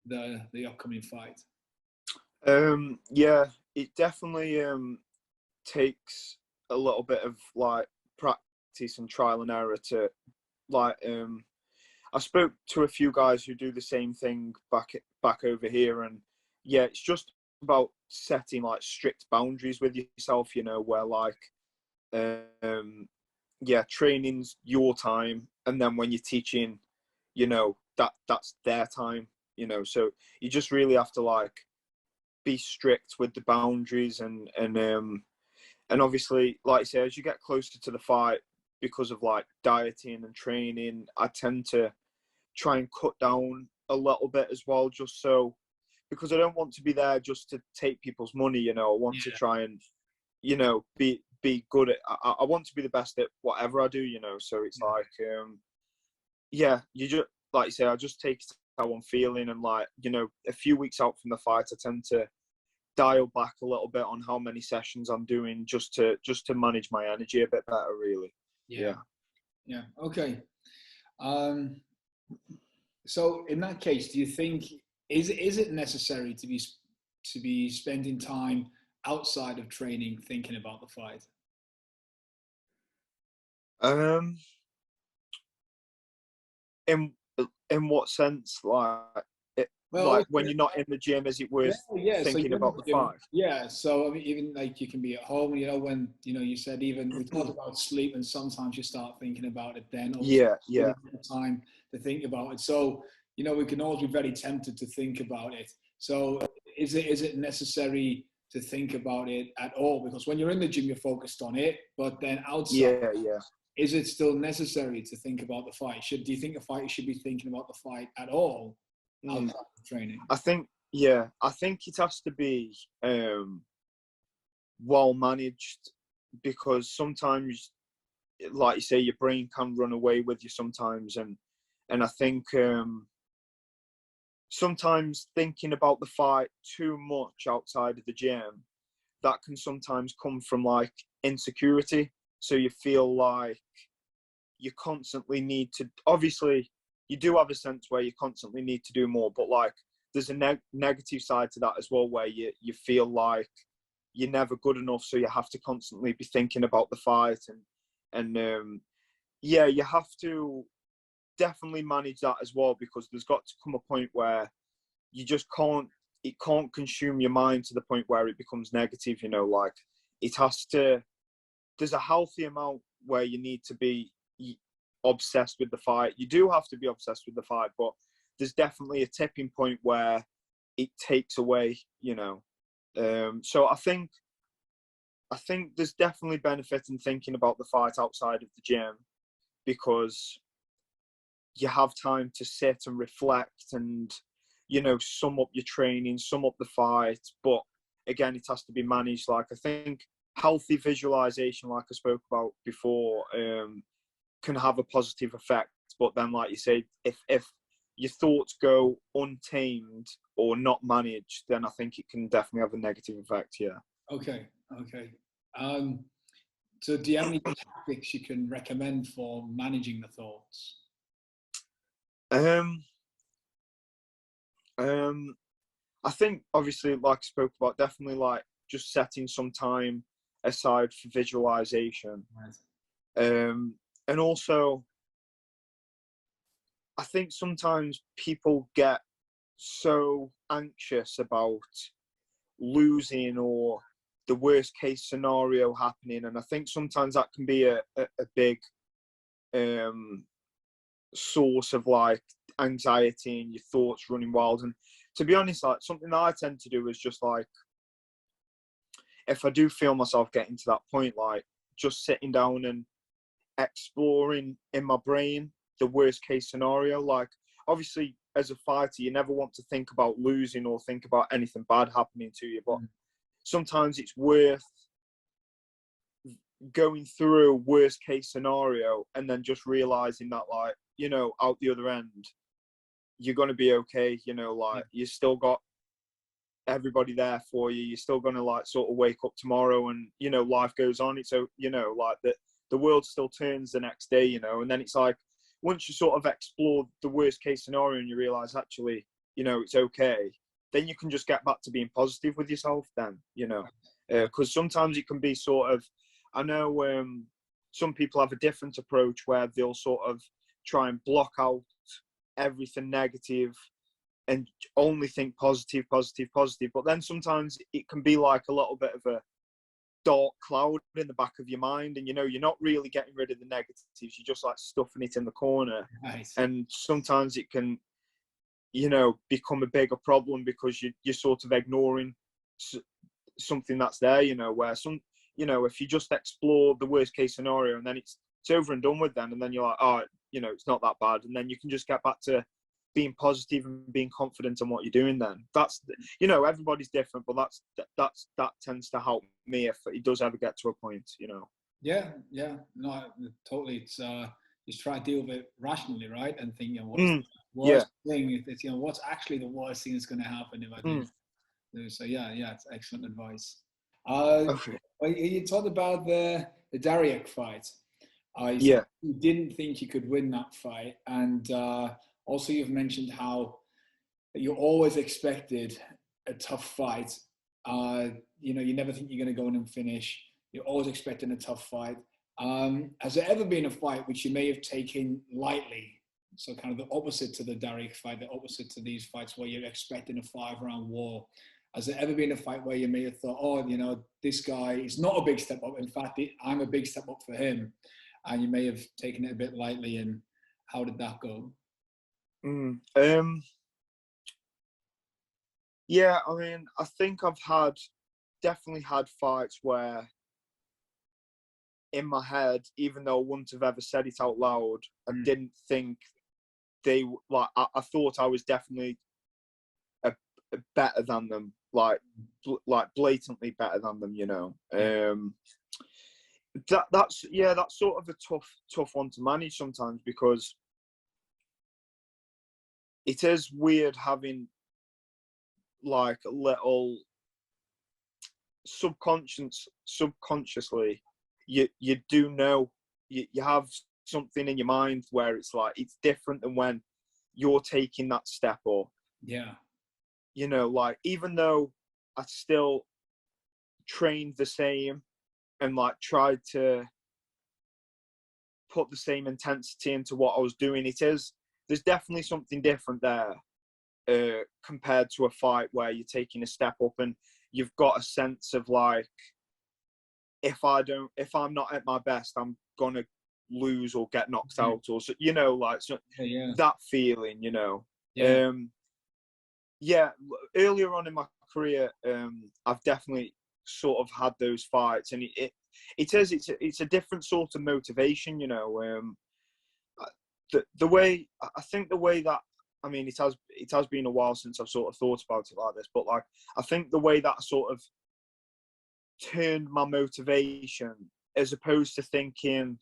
the upcoming fight? Yeah, it definitely takes a little bit of like practice and trial and error to like I spoke to a few guys who do the same thing back over here, and yeah, it's just about setting like strict boundaries with yourself, you know, where like yeah, training's your time, and then when you're teaching, you know, that's their time, you know, so you just really have to like be strict with the boundaries, and obviously, like I say, as you get closer to the fight, because of like dieting and training, I tend to try and cut down a little bit as well, just so, because I don't want to be there just to take people's money, you know. I want to try and, you know, be good at, I want to be the best at whatever I do, you know. So it's like, yeah, you just, like you say, I just take how I'm feeling, and like, you know, a few weeks out from the fight, I tend to dial back a little bit on how many sessions I'm doing, just to manage my energy a bit better, really. Yeah. Okay. So in that case, do you think is it necessary to be spending time outside of training thinking about the fight? In what sense? Like, like when you're not in the gym, is it worth thinking so about the fight? Yeah. So I mean, even like you can be at home, you know, when, you know, you said even we talked about sleep, and sometimes you start thinking about it then. Yeah. Time to think about it. So, you know, we can always be very tempted to think about it. So is it necessary to think about it at all? Because when you're in the gym, you're focused on it, but then outside, is it still necessary to think about the fight? Do you think a fighter should be thinking about the fight at all outside of training? I think it has to be well managed, because sometimes, like you say, your brain can run away with you sometimes, and I think sometimes thinking about the fight too much outside of the gym, that can sometimes come from like insecurity. So you feel like you constantly need to, obviously you do have a sense where you constantly need to do more, but like there's a negative side to that as well, where you feel like you're never good enough, so you have to constantly be thinking about the fight, and yeah, you have to definitely manage that as well, because there's got to come a point where you just it can't consume your mind to the point where it becomes negative, you know. Like, it has to, there's a healthy amount where you need to be obsessed with the fight. You do have to be obsessed with the fight, but there's definitely a tipping point where it takes away, you know. So I think there's definitely benefit in thinking about the fight outside of the gym, because you have time to sit and reflect and, you know, sum up your training, sum up the fight. But again, it has to be managed. Like, I think healthy visualization, like I spoke about before, can have a positive effect. But then, like you say, if your thoughts go untamed or not managed, then I think it can definitely have a negative effect. Yeah. Okay. So do you have any tactics you can recommend for managing the thoughts? I think, obviously, like I spoke about, definitely like just setting some time aside for visualization. Right. And also, I think sometimes people get so anxious about losing or the worst case scenario happening, and I think sometimes that can be a big source of like anxiety and your thoughts running wild. And to be honest, like something that I tend to do is just like, if I do feel myself getting to that point, like just sitting down and exploring in my brain the worst case scenario. Like obviously as a fighter, you never want to think about losing or think about anything bad happening to you, but sometimes it's worth going through a worst case scenario and then just realizing that, like, you know, out the other end, you're going to be okay. You know, like you still got everybody there for you. You're still going to like sort of wake up tomorrow and, you know, life goes on. So, you know, like the world still turns the next day, you know, and then it's like, once you sort of explore the worst case scenario and you realize actually, you know, it's okay, then you can just get back to being positive with yourself then, you know, because sometimes it can be sort of, I know some people have a different approach where they'll sort of try and block out everything negative and only think positive. But then sometimes it can be like a little bit of a dark cloud in the back of your mind, and you know, you're not really getting rid of the negatives, you're just like stuffing it in the corner. Nice. And sometimes it can, you know, become a bigger problem because you're sort of ignoring something that's there, you know, where you know, if you just explore the worst case scenario and then it's over and done with then, and then you're like, oh, you know, it's not that bad, and then you can just get back to being positive and being confident in what you're doing. Then that's, you know, everybody's different, but that tends to help me if it does ever get to a point, you know. Yeah, no, totally. It's just try to deal with it rationally, right? And think, you know, what's the worst thing? It's, you know, what's actually the worst thing that's going to happen if I do. So yeah, it's excellent advice. Okay. You talked about the Daraeak fight. You didn't think you could win that fight, and also you've mentioned how you always expected a tough fight. You know, you never think you're going to go in and finish. You're always expecting a tough fight. Has there ever been a fight which you may have taken lightly? So kind of the opposite to the Daraeak fight, the opposite to these fights where you're expecting a 5-round war. Has there ever been a fight where you may have thought, oh, you know, this guy is not a big step up. In fact, I'm a big step up for him. And you may have taken it a bit lightly. And how did that go? Yeah, I mean, I think I've definitely had fights where in my head, even though I wouldn't have ever said it out loud, I didn't think they, like, I thought I was definitely better than them, like blatantly better than them, you know. That's sort of a tough one to manage sometimes, because it is weird having like a little subconsciously you do know, you have something in your mind where it's like it's different than when you're taking that step up. You know, like, even though I still trained the same and like tried to put the same intensity into what I was doing, there's definitely something different there compared to a fight where you're taking a step up and you've got a sense of like, if I'm not at my best, I'm gonna lose or get knocked out, or so, you know, like, so that feeling, you know. Earlier on in my career, I've definitely sort of had those fights, and it's a different sort of motivation, you know. The way that, I mean, it has been a while since I've sort of thought about it like this, but like, I think the way that I sort of turned my motivation, as opposed to thinking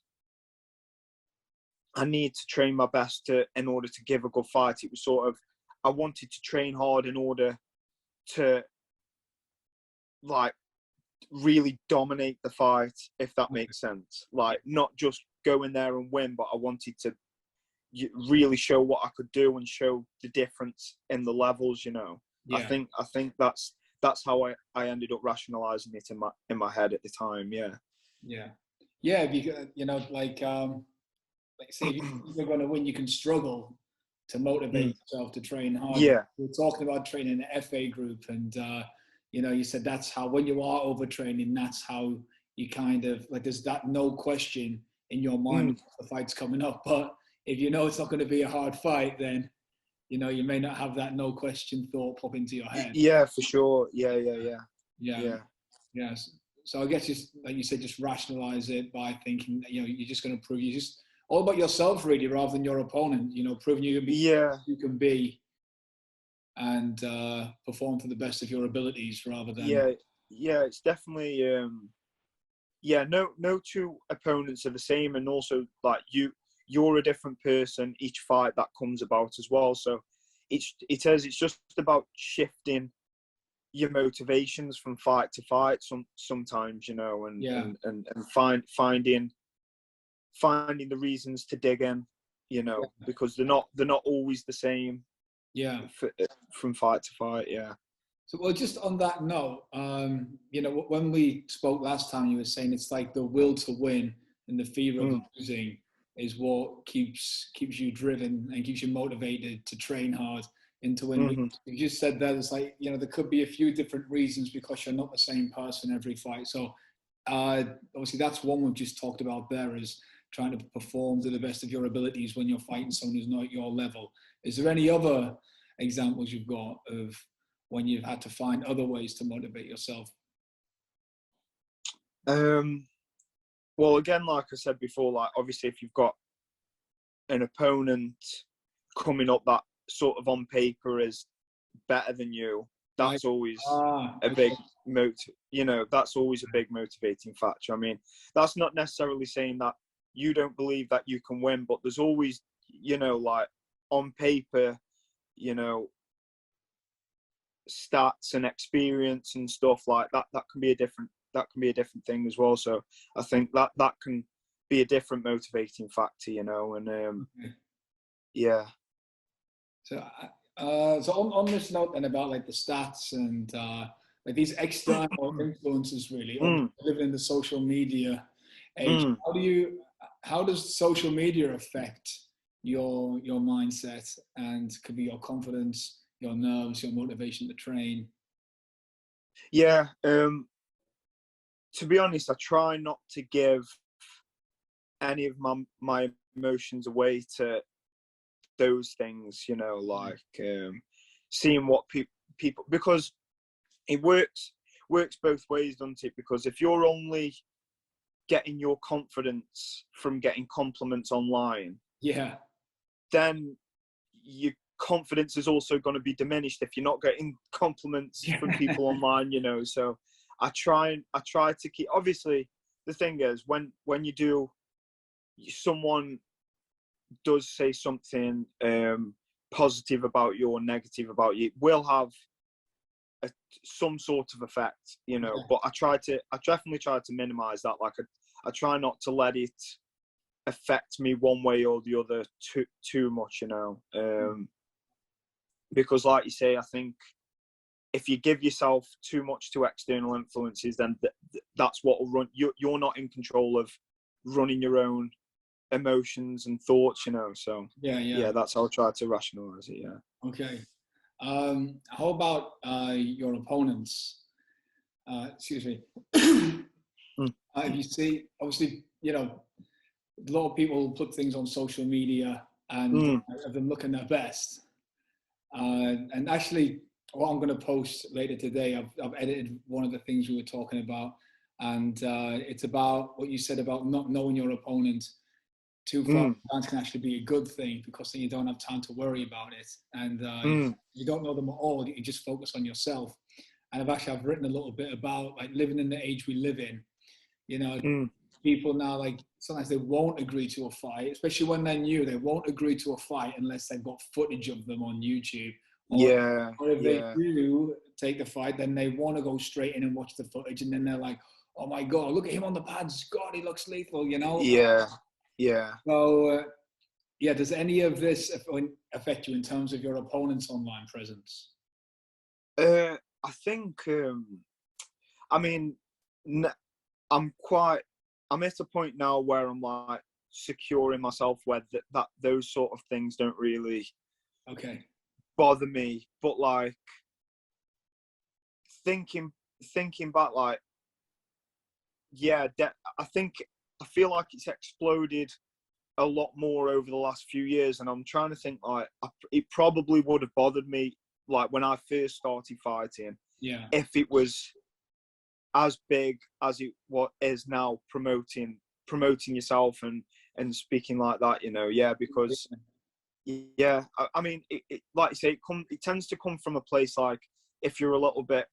I need to train my best in order to give a good fight, it was sort of, I wanted to train hard in order to like really dominate the fight, if that makes sense. Like, not just go in there and win, but I wanted to really show what I could do and show the difference in the levels, you know. I think that's that's how I ended up rationalizing it in my head at the time. Yeah, because like say if you're going to win, you can struggle to motivate yourself to train hard. We're talking about training an FA group, and you said that's how, when you are overtraining, that's how you kind of like, there's that no question in your mind the fight's coming up. But if you know it's not going to be a hard fight, then you may not have that no question thought pop into your head. Yeah, for sure. Yeah. Yes. So I guess just like you said, just rationalize it by thinking that you're just going to prove, you just all about yourself really, rather than your opponent. Proving you can be and perform to the best of your abilities rather than. It's definitely no two opponents are the same, and also like you're a different person each fight that comes about as well. So it's just about shifting your motivations from fight to fight sometimes, and finding the reasons to dig in, because they're not always the same from fight to fight. So, well, just on that note, when we spoke last time, you were saying it's like the will to win and the fear of losing is what keeps you driven and keeps you motivated to train hard and to win. You just said that it's like, there could be a few different reasons because you're not the same person every fight. So obviously that's one we've just talked about there, is trying to perform to the best of your abilities when you're fighting someone who's not at your level. Is there any other examples you've got of when you've had to find other ways to motivate yourself? Well, again, like I said before, like obviously if you've got an opponent coming up that sort of on paper is better than you, that's always a big that's always a big motivating factor. I mean, that's not necessarily saying that you don't believe that you can win, but there's always, like on paper, stats and experience and stuff like that can be a different thing as well. So I think that can be a different motivating factor, and So on this note then, about like the stats and like these external influences really, living in the social media age, how does social media affect your mindset, and could be your confidence, your nerves, your motivation to train? To be honest, I try not to give any of my emotions away to those things, like seeing what people, because it works both ways, doesn't it? Because if you're only getting your confidence from getting compliments online, then your confidence is also going to be diminished if you're not getting compliments from people online, So I try to keep, obviously the thing is, when someone does say something positive about you or negative about you, it will have some sort of effect, but I definitely try to minimize that. Like I try not to let it affect me one way or the other too much, because like you say, I think if you give yourself too much to external influences, then that's what will run. You're not in control of running your own emotions and thoughts, So that's how I try to rationalize it. Okay. How about your opponents? Excuse me. You see, obviously, a lot of people put things on social media and have them looking their best. And actually, what I'm going to post later today, I've edited one of the things we were talking about, and it's about what you said about not knowing your opponent too far in advance can actually be a good thing, because then you don't have time to worry about it, and you don't know them at all. You just focus on yourself. And I've written a little bit about like living in the age we live in. People now, like sometimes they won't agree to a fight, especially when they're new. They won't agree to a fight unless they've got footage of them on YouTube. Or if they do take the fight, then they want to go straight in and watch the footage, and then they're like, "Oh my God, look at him on the pads! God, he looks lethal!" So, does any of this affect you in terms of your opponent's online presence? I think, I mean, I'm at a point now where I'm like secure in myself, where that those sort of things don't really bother me. But like thinking back, like, yeah, I feel like it's exploded a lot more over the last few years, and I'm trying to think, like, it probably would have bothered me like when I first started fighting, if it was as big as it what is now, promoting yourself and speaking like that, you know. Because I mean, it like you say, it tends to come from a place like, if you're a little bit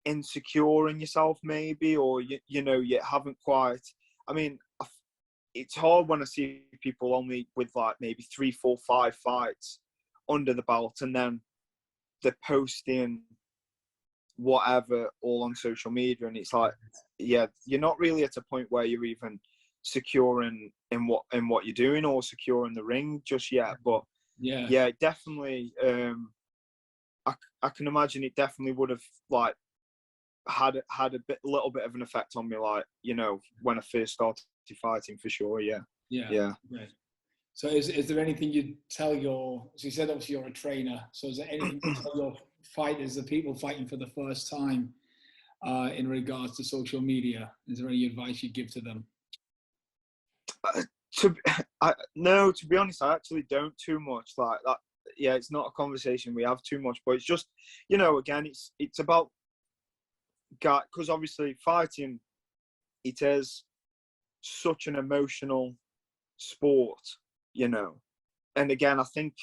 insecure in yourself maybe, or you know, you haven't quite, I mean, it's hard when I see people only with like maybe 3, 4, 5 fights under the belt, and then they're posting whatever all on social media, and it's like, you're not really at a point where you're even secure in what you're doing, or secure in the ring just yet. But definitely, I can imagine it definitely would have like had a little bit of an effect on me, like, you know, when I first started fighting, for sure. Right. So is there anything you'd tell so you said obviously you're a trainer, so is there anything you tell your fighters, the people fighting for the first time, in regards to social media? Is there any advice you'd give to them? No, to be honest, I actually don't too much like that. It's not a conversation we have too much, but it's just, you know, again, it's about, because obviously fighting, it is such an emotional sport, you know. And again, I think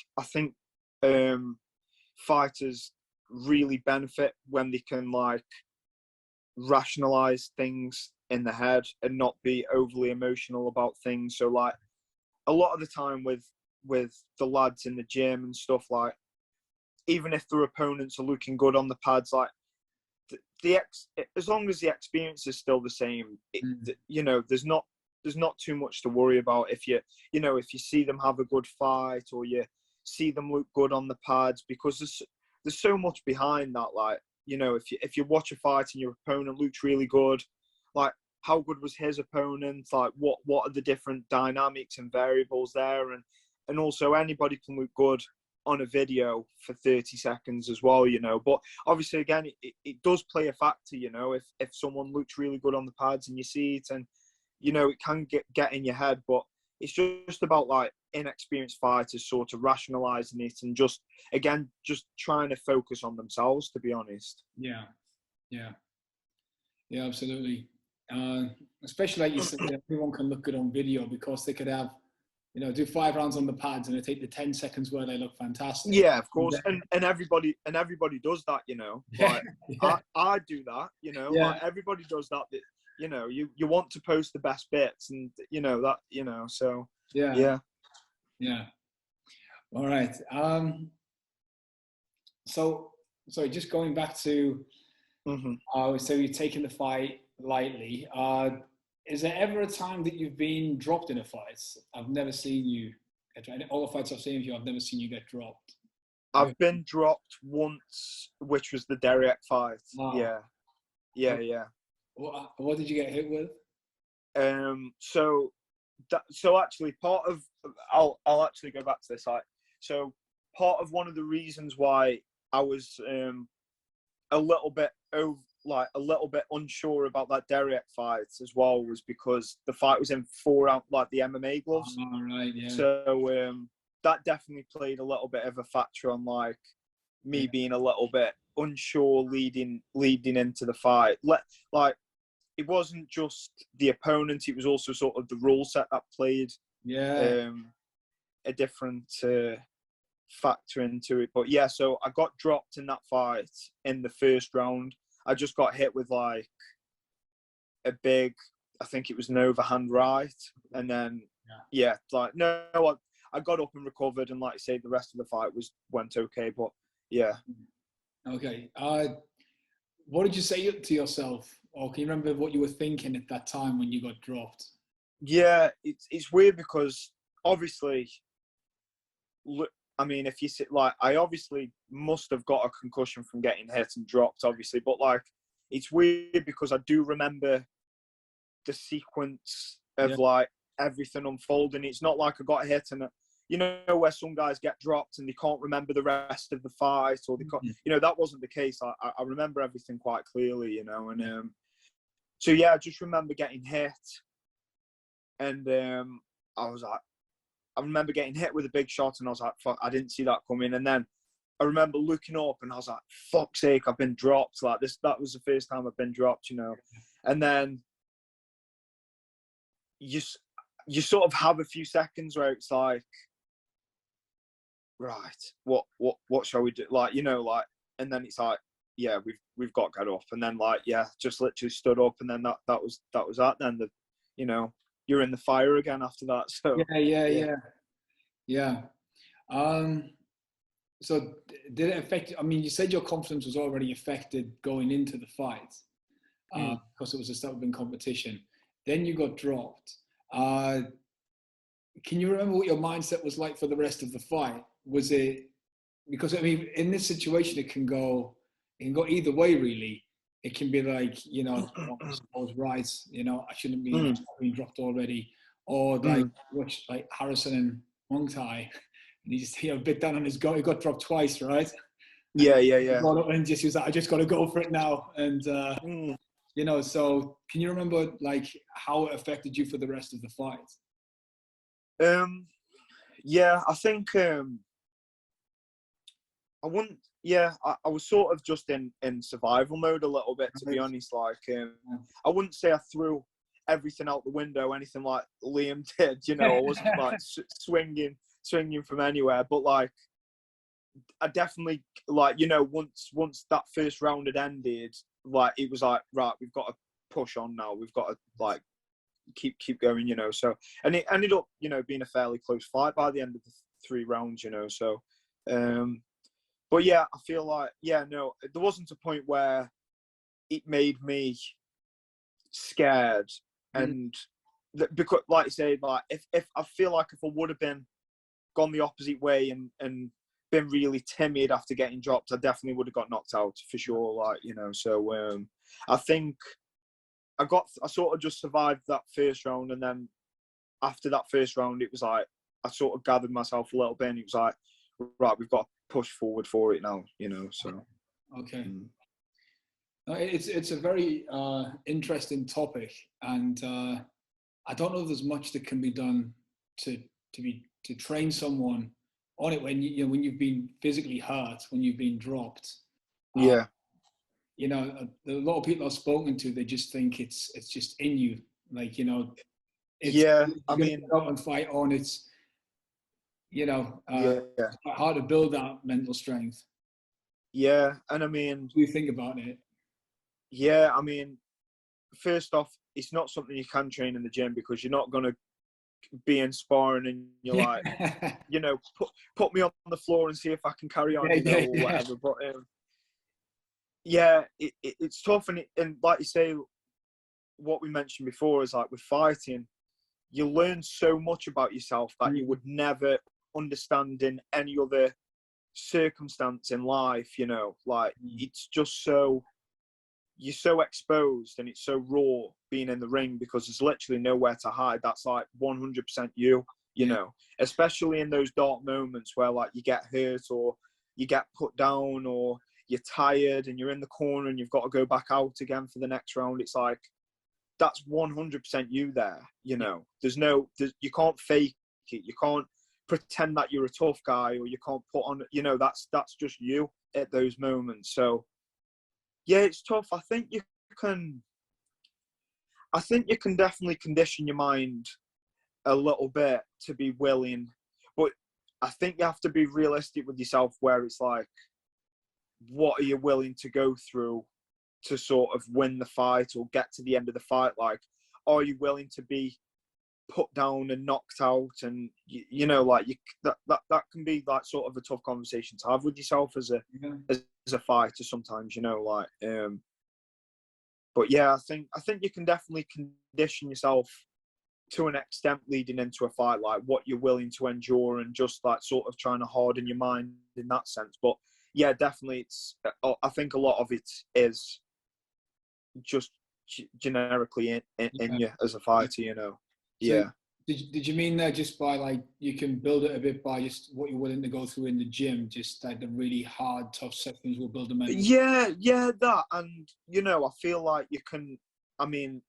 fighters really benefit when they can like rationalize things in the head and not be overly emotional about things. So like a lot of the time with the lads in the gym and stuff, like, even if their opponents are looking good on the pads, like as long as the experience is still the same, you know, there's not too much to worry about. If you see them have a good fight, or you see them look good on the pads, because there's so much behind that. Like, you know, if you watch a fight and your opponent looks really good, like, how good was his opponent? Like, what are the different dynamics and variables there? And also, anybody can look good on a video for 30 seconds as well, you know. But obviously, again, it does play a factor, you know. If someone looks really good on the pads and you see it, and, you know, it can get in your head. But it's just about like inexperienced fighters sort of rationalizing it, and just trying to focus on themselves, to be honest. Yeah, absolutely. Especially like you said, everyone can look good on video, because they could have, you know, do 5 rounds on the pads and they take the 10 seconds where they look fantastic. Yeah, of course. And everybody does that, you know. Like, I do that, you know. Like, everybody does that. You know, you want to post the best bits, and, you know, that, you know, so yeah. All right. So just going back to, so you're taking the fight lightly. Is there ever a time that you've been dropped in a fight? I've never seen you get, all the fights I've seen of you, I've never seen you get dropped. I've been dropped once, which was the Daraeak fight. Wow. Yeah. What did you get hit with? So actually, part of, I'll actually go back to this. So part of one of the reasons why I was a little bit unsure about that Daraeak fight as well, was because the fight was in 4 ounce, like the MMA gloves. Oh, right, yeah. So that definitely played a little bit of a factor on like me being a little bit unsure leading into the fight. Like, it wasn't just the opponent; it was also sort of the rule set that played a different factor into it. But yeah, so I got dropped in that fight in the first round. I just got hit with like a big, I think it was an overhand right, and then I got up and recovered, and like I say, the rest of the fight went okay. But yeah. Okay. What did you say to yourself, or can you remember what you were thinking at that time when you got dropped? Yeah, it's weird, because obviously, I mean, if you sit like, I obviously must have got a concussion from getting hit and dropped, obviously, but like, it's weird because I do remember the sequence of like everything unfolding. It's not like I got hit and you know where some guys get dropped and they can't remember the rest of the fight, or they can't, you know, that wasn't the case. I remember everything quite clearly, you know, and so yeah, I just remember getting hit, and I was like, I remember getting hit with a big shot, and I was like, fuck, I didn't see that coming, and then I remember looking up, and I was like, fuck's sake, I've been dropped. Like this, that was the first time I've been dropped, you know, and then you sort of have a few seconds where it's like, right, what shall we do? Like, you know, like, and then it's like, yeah, we've got to get up, and then like, yeah, just literally stood up, and then that was that. Then you know, you're in the fire again after that. So yeah. So did it affect? I mean, you said your confidence was already affected going into the fight because it was a stubborn competition. Then you got dropped. Can you remember what your mindset was like for the rest of the fight? Was it, because I mean, in this situation, it can go either way, really. It can be like, you know, I was right, you know, I shouldn't be being dropped already, or like watch like Harrison and Muay Thai, and he just, you know, bit down on his gut. He got dropped twice, right? Yeah. And just he was like, I just got to go for it now, and you know. So can you remember like how it affected you for the rest of the fight? Yeah, I think I wouldn't. Yeah, I was sort of just in survival mode a little bit, to be honest. Like, I wouldn't say I threw everything out the window, anything like Liam did. You know, I wasn't like swinging from anywhere. But like, I definitely, like, you know, once that first round had ended, like, it was like, right, we've got to push on now. We've got to like keep going, you know. So, and it ended up, you know, being a fairly close fight by the end of the 3 rounds, you know. So, but yeah, I feel like, yeah, no, there wasn't a point where it made me scared, and because, like I say, like if I feel like if I would have been gone the opposite way and been really timid after getting dropped, I definitely would have got knocked out for sure. Like, you know, so I think I sort of just survived that first round, and then after that first round, it was like I sort of gathered myself a little bit, and it was like, right, we've got to push forward for it now, you know. So okay. It's a very interesting topic, and I don't know if there's much that can be done to train someone on it when you know, when you've been physically hurt, when you've been dropped. Yeah. You know, a lot of people I've spoken to, they just think it's just in you, like, you know, it's, yeah. I mean, go out and fight on. It's, you know, it's quite hard to build that mental strength. Yeah, and I mean, what do you think about it? Yeah, I mean, first off, it's not something you can train in the gym, because you're not going to be in sparring and you're like, you know, put me on the floor and see if I can carry on, you know, or whatever. But yeah, it's tough, and like you say, what we mentioned before is like with fighting, you learn so much about yourself that you would never understand in any other circumstance in life, you know. Like, it's just so, you're so exposed, and it's so raw being in the ring, because there's literally nowhere to hide. That's like 100% you know, especially in those dark moments where like you get hurt, or you get put down, or you're tired and you're in the corner and you've got to go back out again for the next round. It's like, that's 100% you there, you know. You can't fake it. You can't pretend that you're a tough guy, or you can't put on, you know, that's just you at those moments. So yeah, it's tough. I think you can definitely condition your mind a little bit to be willing, but I think you have to be realistic with yourself, where it's like, what are you willing to go through to sort of win the fight or get to the end of the fight? Like, are you willing to be put down and knocked out? And you know, like, that can be like sort of a tough conversation to have with yourself as a fighter sometimes, you know, like. But yeah, I think you can definitely condition yourself to an extent leading into a fight, like what you're willing to endure and just like sort of trying to harden your mind in that sense. But yeah, definitely, it's. I think a lot of it is just generically in you as a fighter, you know. So Yeah. Did you mean that just by like you can build it a bit by just what you're willing to go through in the gym, just like the really hard, tough sessions will build a mental? Yeah, that, and you know, I feel like you can. I mean,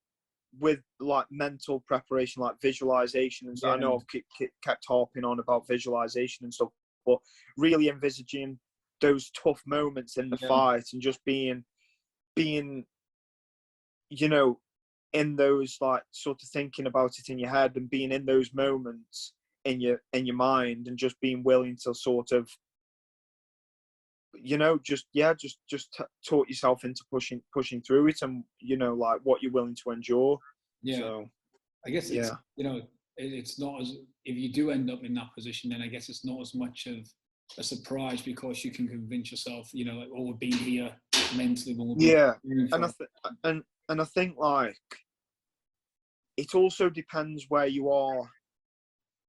with like mental preparation, like visualization, and I know I've kept harping on about visualization and stuff, but really envisaging those tough moments in the fight and just being, you know, in those, like sort of thinking about it in your head and being in those moments in your mind and just being willing to sort of, you know, just taught yourself into pushing through it, and you know, like what you're willing to endure. Yeah. So I guess it's, you know, it's not as, if you do end up in that position, then I guess it's not as much of a surprise because you can convince yourself, you know, like, oh, we've been here mentally. When and I think like it also depends where you are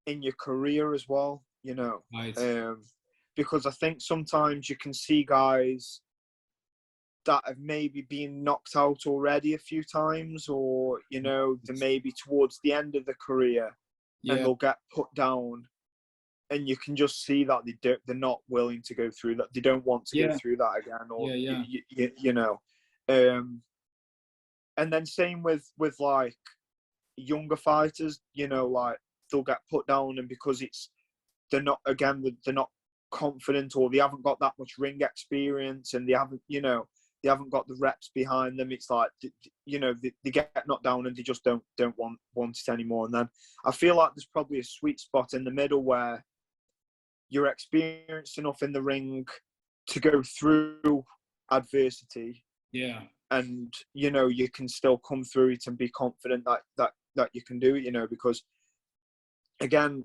in your career as well, you know. Right. Because I think sometimes you can see guys that have maybe been knocked out already a few times, or, you know, they're maybe towards the end of the career and they'll get put down, and you can just see that they're not willing to go through that. They don't want to go through that again, or, you know. And then same with like younger fighters, you know, like they'll get put down, and because they're not confident, or they haven't got that much ring experience, and they haven't got the reps behind them. It's like, you know, they get knocked down and they just don't want it anymore. And then I feel like there's probably a sweet spot in the middle where you're experienced enough in the ring to go through adversity. Yeah. And, you know, you can still come through it and be confident that you can do it, you know, because again,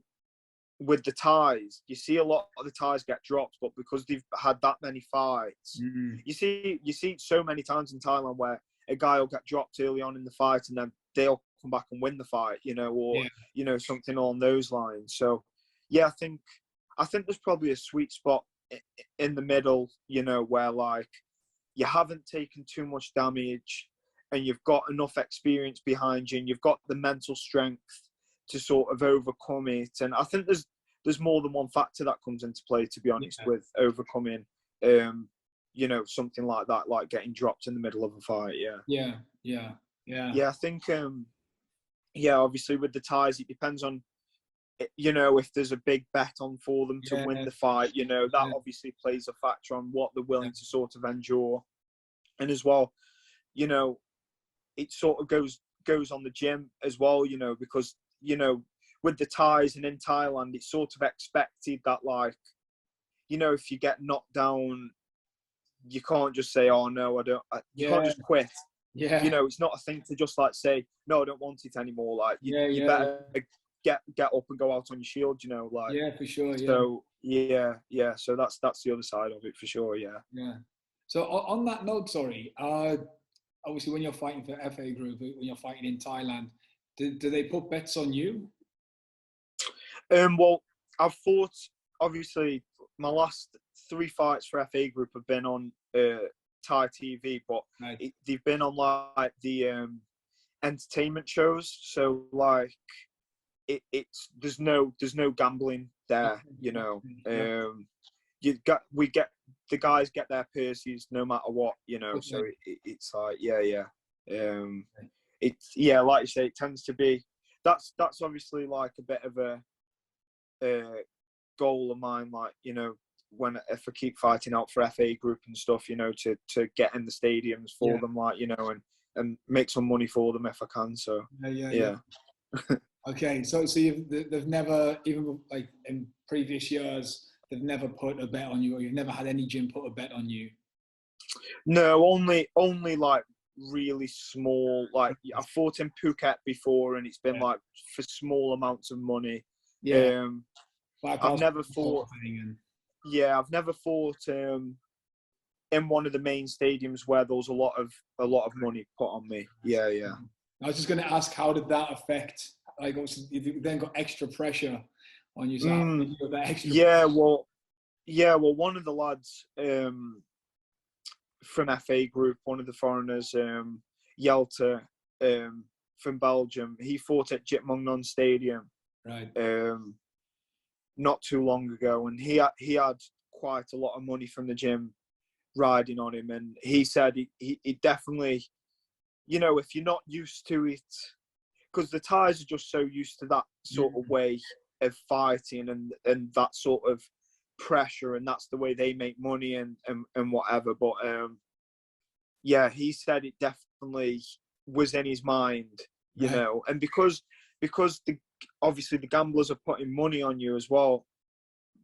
with the Thais, you see a lot of the Thais get dropped, but because they've had that many fights, you see it so many times in Thailand where a guy will get dropped early on in the fight and then they'll come back and win the fight, you know, or you know, something along those lines. So yeah, I think there's probably a sweet spot in the middle, you know, where like you haven't taken too much damage and you've got enough experience behind you and you've got the mental strength to sort of overcome it. And I think there's more than one factor that comes into play, to be honest, with overcoming, you know, something like that, like getting dropped in the middle of a fight. I think, obviously with the Thais, it depends on, you know, if there's a big bet on for them to win the fight, you know, that obviously plays a factor on what they're willing to sort of endure. And as well, you know, it sort of goes on the gym as well, you know, because, you know, with the Thais and in Thailand, it's sort of expected that, like, you know, if you get knocked down, you can't just say, oh no, you can't just quit. You know, it's not a thing to just like say, no, I don't want it anymore. Like, you better get up and go out on your shield, you know, like. Yeah, for sure. So so that's the other side of it, for sure. Yeah. So on that note, sorry, obviously when you're fighting for FA Group, when you're fighting in Thailand, do they put bets on you? Well, I've fought, obviously, my last 3 fights for FA Group have been on Thai TV, but they've been on like the entertainment shows. So like, there's no gambling there, you know. The guys get their purses no matter what, you know. So it's like it's like you say, it tends to be that's obviously like a bit of a goal of mine, like, you know, if I keep fighting out for FA Group and stuff, you know, to get in the stadiums for them, like, you know, and make some money for them if I can. So Okay, so they've never, even like in previous years, they've never put a bet on you, or you've never had any gym put a bet on you? No, only like really small. Like, I fought in Phuket before, and it's been like for small amounts of money. I've never fought. I've never fought in one of the main stadiums where there was a lot of money put on me. I was just going to ask, how did that affect like obviously you then got extra pressure on yourself. You got that extra well, one of the lads from FA Group, one of the foreigners, Yelta, from Belgium, he fought at Jitmongnon Stadium, right, not too long ago, and he had quite a lot of money from the gym riding on him, and he said he definitely, you know, if you're not used to it, because the Thais are just so used to that sort of way of fighting and that sort of pressure, and that's the way they make money and whatever. But yeah, he said it definitely was in his mind, you know, and because obviously the gamblers are putting money on you as well,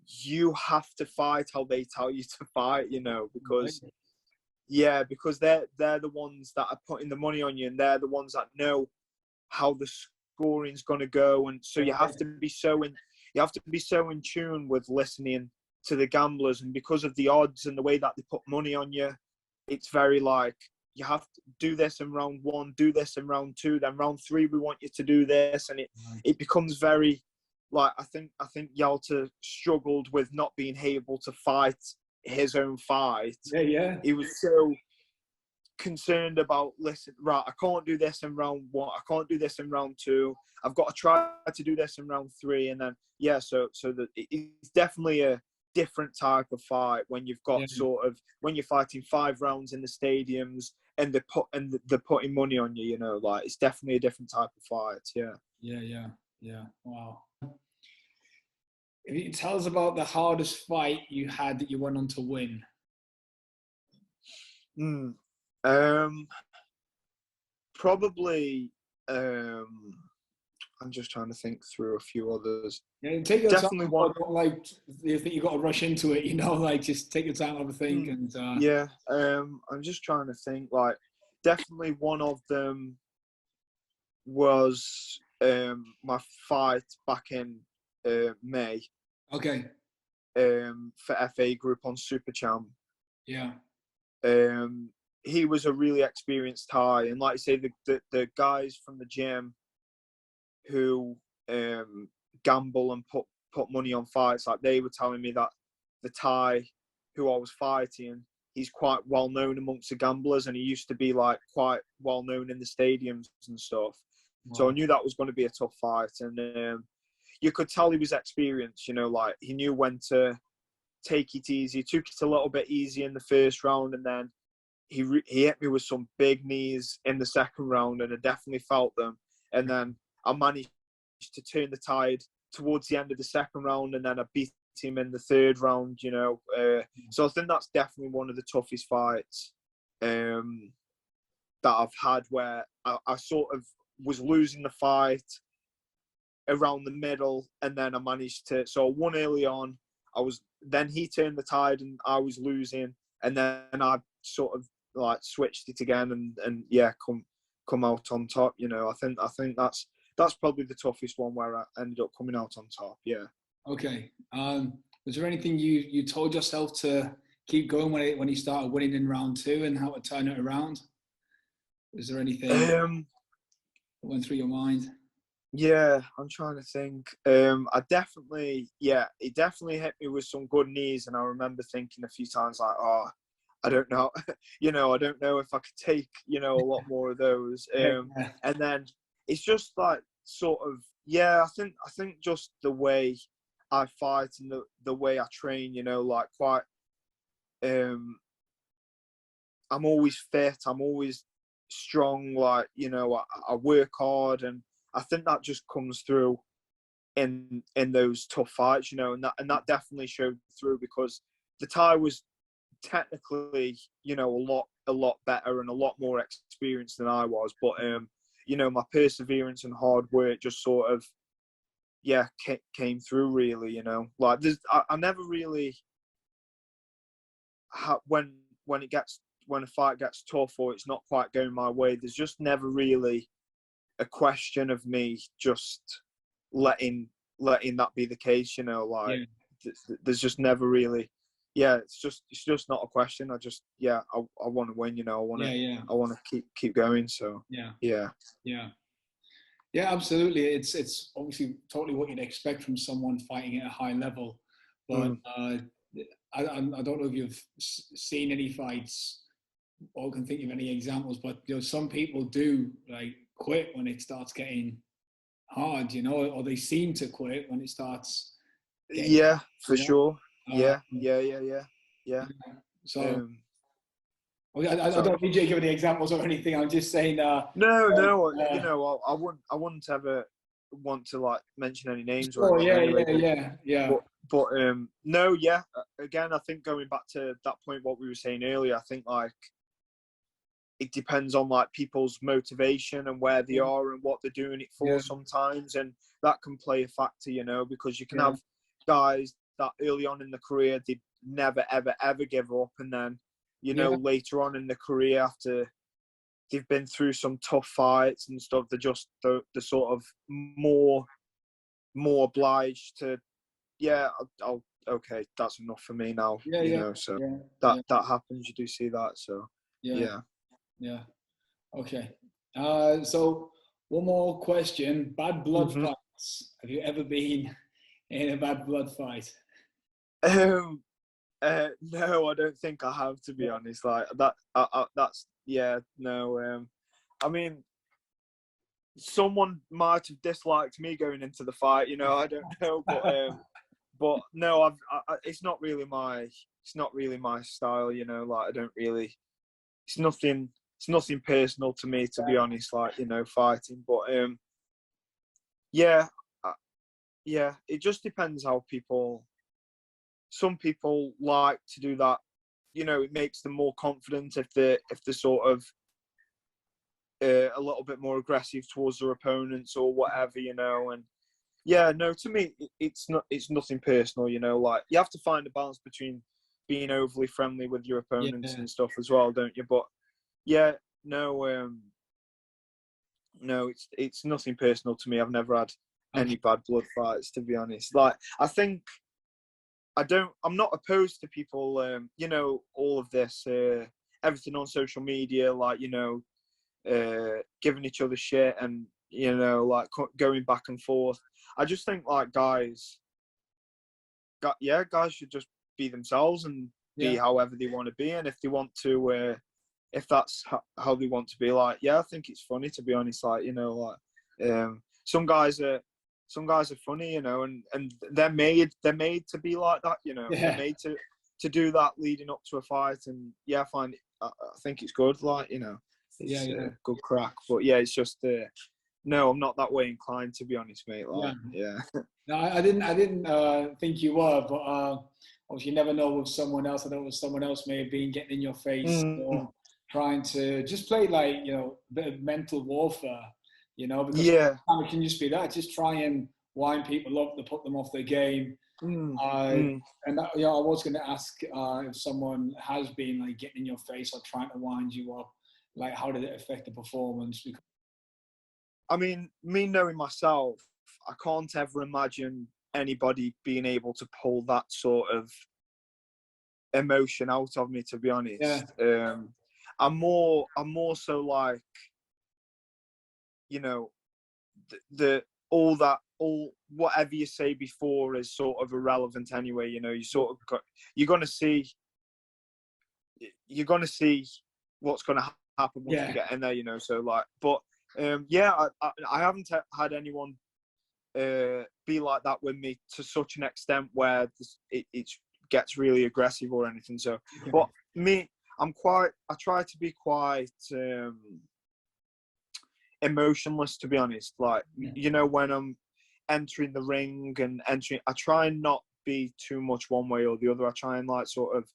you have to fight how they tell you to fight, you know, because because they're the ones that are putting the money on you, and they're the ones that know how the scoring's going to go, and so you have to be so in tune with listening to the gamblers, and because of the odds and the way that they put money on you, it's very like, you have to do this in round 1, do this in round 2, then round 3 we want you to do this, and it becomes very like, I think Yalta struggled with not being able to fight his own fight. He was so concerned about, listen, right, I can't do this in round 1, I can't do this in round 2, I've got to try to do this in round 3, and then so that it's definitely a different type of fight when you've got sort of, when you're fighting 5 rounds in the stadiums and they're putting money on you, you know, like, it's definitely a different type of fight. Wow. If you tell us about the hardest fight you had that you went on to win. Probably I'm just trying to think through a few others. Yeah, take your definitely time. One. Don't, like, you think you got to rush into it, you know, like, just take your time, have a think. I'm just trying to think. Like, definitely one of them was my fight back in May. Okay. For FA Group on Super Champ. Yeah. He was a really experienced Thai, and like I say, the guys from the gym who gamble and put money on fights, like, they were telling me that the Thai who I was fighting, he's quite well known amongst the gamblers, and he used to be like quite well known in the stadiums and stuff. Wow. So I knew that was going to be a tough fight, and you could tell he was experienced, you know, like, he knew when to take it easy. He took it a little bit easy in the first round, and then he hit me with some big knees in the second round, and I definitely felt them. And then I managed to turn the tide towards the end of the second round, and then I beat him in the third round, you know. So I think that's definitely one of the toughest fights that I've had, where I sort of was losing the fight around the middle, and then I managed to, so I won early on, then he turned the tide and I was losing, and then I sort of like switched it again, and come out on top, you know. I think that's probably the toughest one, where I ended up coming out on top. Okay. Was there anything you told yourself to keep going when you started winning in round 2, and how to turn it around? Was there anything that went through your mind? Yeah, I'm trying to think. He definitely hit me with some good knees, and I remember thinking a few times, like, oh, I don't know, you know, I don't know if I could take, you know, a lot more of those. And then it's just like, sort of, I think just the way I fight and the way I train, you know, like, quite, I'm always fit, I'm always strong, like, you know, I work hard, and I think that just comes through in those tough fights, you know, and that definitely showed through, because the Thai was technically, you know, a lot better and a lot more experienced than I was, but you know, my perseverance and hard work just sort of came through, really, you know. Like, I never really when a fight gets tough, or it's not quite going my way, there's just never really a question of me just letting that be the case, you know. Like, there's just never really, it's just not a question. I just I want to win, you know. I want to keep going. So Yeah, absolutely. It's obviously totally what you'd expect from someone fighting at a high level, but I don't know if you've seen any fights or can think of any examples, but some people do like quit when it starts getting hard, or they seem to quit when it starts getting Yeah, for you know. sure. Uh, Yeah. so I Sorry. don't need you to give any examples or anything. I'm just saying. No. I wouldn't ever want to like mention any names or Oh anything. Anyway, yeah. but no, yeah. Again, I think going back to that point, what we were saying earlier, I think like it depends on like people's motivation and where they are and what they're doing it for sometimes, and that can play a factor, because you can have guys that early on in the career they never ever give up, and then later on in the career after they've been through some tough fights and stuff, they're just the sort of more obliged to I'll okay, that's enough for me now. So that happens. You do see that. So yeah. Okay. So one more question: bad blood fights. Have you ever been in a bad blood fight? No, I don't think I have, to be honest. Like that. That's no. I mean, someone might have disliked me going into the fight. I don't know, but no, it's not really my style. Like I don't really. It's nothing personal to me, to be honest. Like fighting, but it just depends how people. Some people like to do that. It makes them more confident if they're sort of a little bit more aggressive towards their opponents or whatever, and to me it's nothing personal. Like you have to find a balance between being overly friendly with your opponents and stuff as well, don't you? But no, it's nothing personal to me. I've never had any bad blood fights, to be honest. Like I think I'm not opposed to people, all of this, everything on social media, like, giving each other shit and, like going back and forth. I just think like guys should just be themselves and be however they want to be. And if they want to, if that's how they want to be, like, I think it's funny, to be honest. Like, some guys are funny, and they're made to be like that, They're made to do that leading up to a fight, and I think it's good, like, it's good crack. But it's just no, I'm not that way inclined, to be honest, mate. Like, No, I didn't think you were, but obviously you never know with someone else. I know with someone else may have been getting in your face or trying to just play like a bit of mental warfare. Because it can just be that. Just try and wind people up to put them off their game. And that, I was going to ask if someone has been like getting in your face or trying to wind you up, like how did it affect the performance? I mean, me knowing myself, I can't ever imagine anybody being able to pull that sort of emotion out of me, to be honest. I'm more so like, all whatever you say before is sort of irrelevant anyway. You're gonna see what's gonna happen once we get in there. So like, but I haven't had anyone be like that with me to such an extent where it gets really aggressive or anything. So, but me, I try to be quite emotionless, to be honest. Like, when I'm entering the ring and I try and not be too much one way or the other. I try and like sort of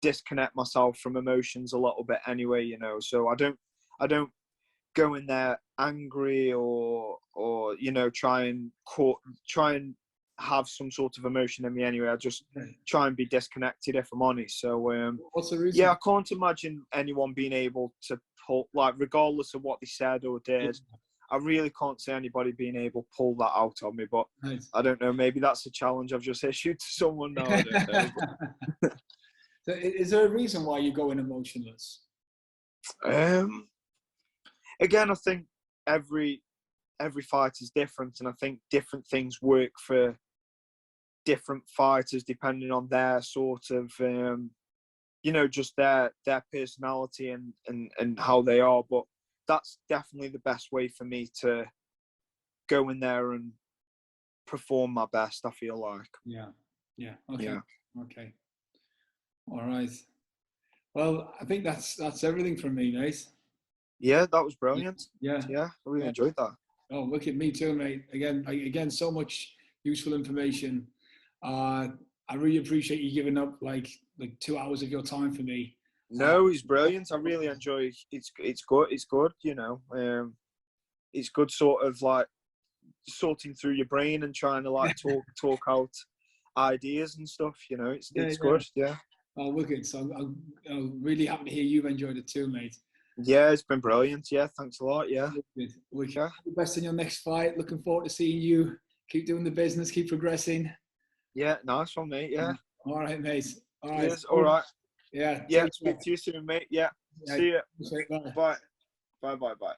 disconnect myself from emotions a little bit anyway, so I don't go in there angry or try and have some sort of emotion in me anyway. I just try and be disconnected, if I'm honest. So what's the reason? I can't imagine anyone being able to pull, like, regardless of what they said or did, I really can't see anybody being able to pull that out of me. But I don't know, maybe that's a challenge I've just issued to someone now. I don't know. So is there a reason why you go in emotionless? Again, I think every every fight is different, and I think different things work for different fighters depending on their sort of just their personality and how they are. But that's definitely the best way for me to go in there and perform my best, I feel like. Okay, all right. Well, I think that's everything from me, mate. Yeah, that was brilliant. Yeah, I really enjoyed that. Oh, look at me too, mate. Again, so much useful information. I really appreciate you giving up like 2 hours of your time for me. No, he's brilliant. I really enjoy. It's good. It's good. It's good, sort of like sorting through your brain and trying to like talk out ideas and stuff. It's good. Yeah. Oh, wicked. So I'm really happy to hear you've enjoyed it too, mate. Yeah, it's been brilliant. Yeah, thanks a lot. Yeah. Wicked. All the best in your next fight. Looking forward to seeing you. Keep doing the business. Keep progressing. Yeah, nice one, mate. Yeah. All right, mate. All right. Cheers. All right. Yeah. Yeah. Speak to you soon, mate. Yeah. See you. Bye. Bye. Bye. Bye. Bye.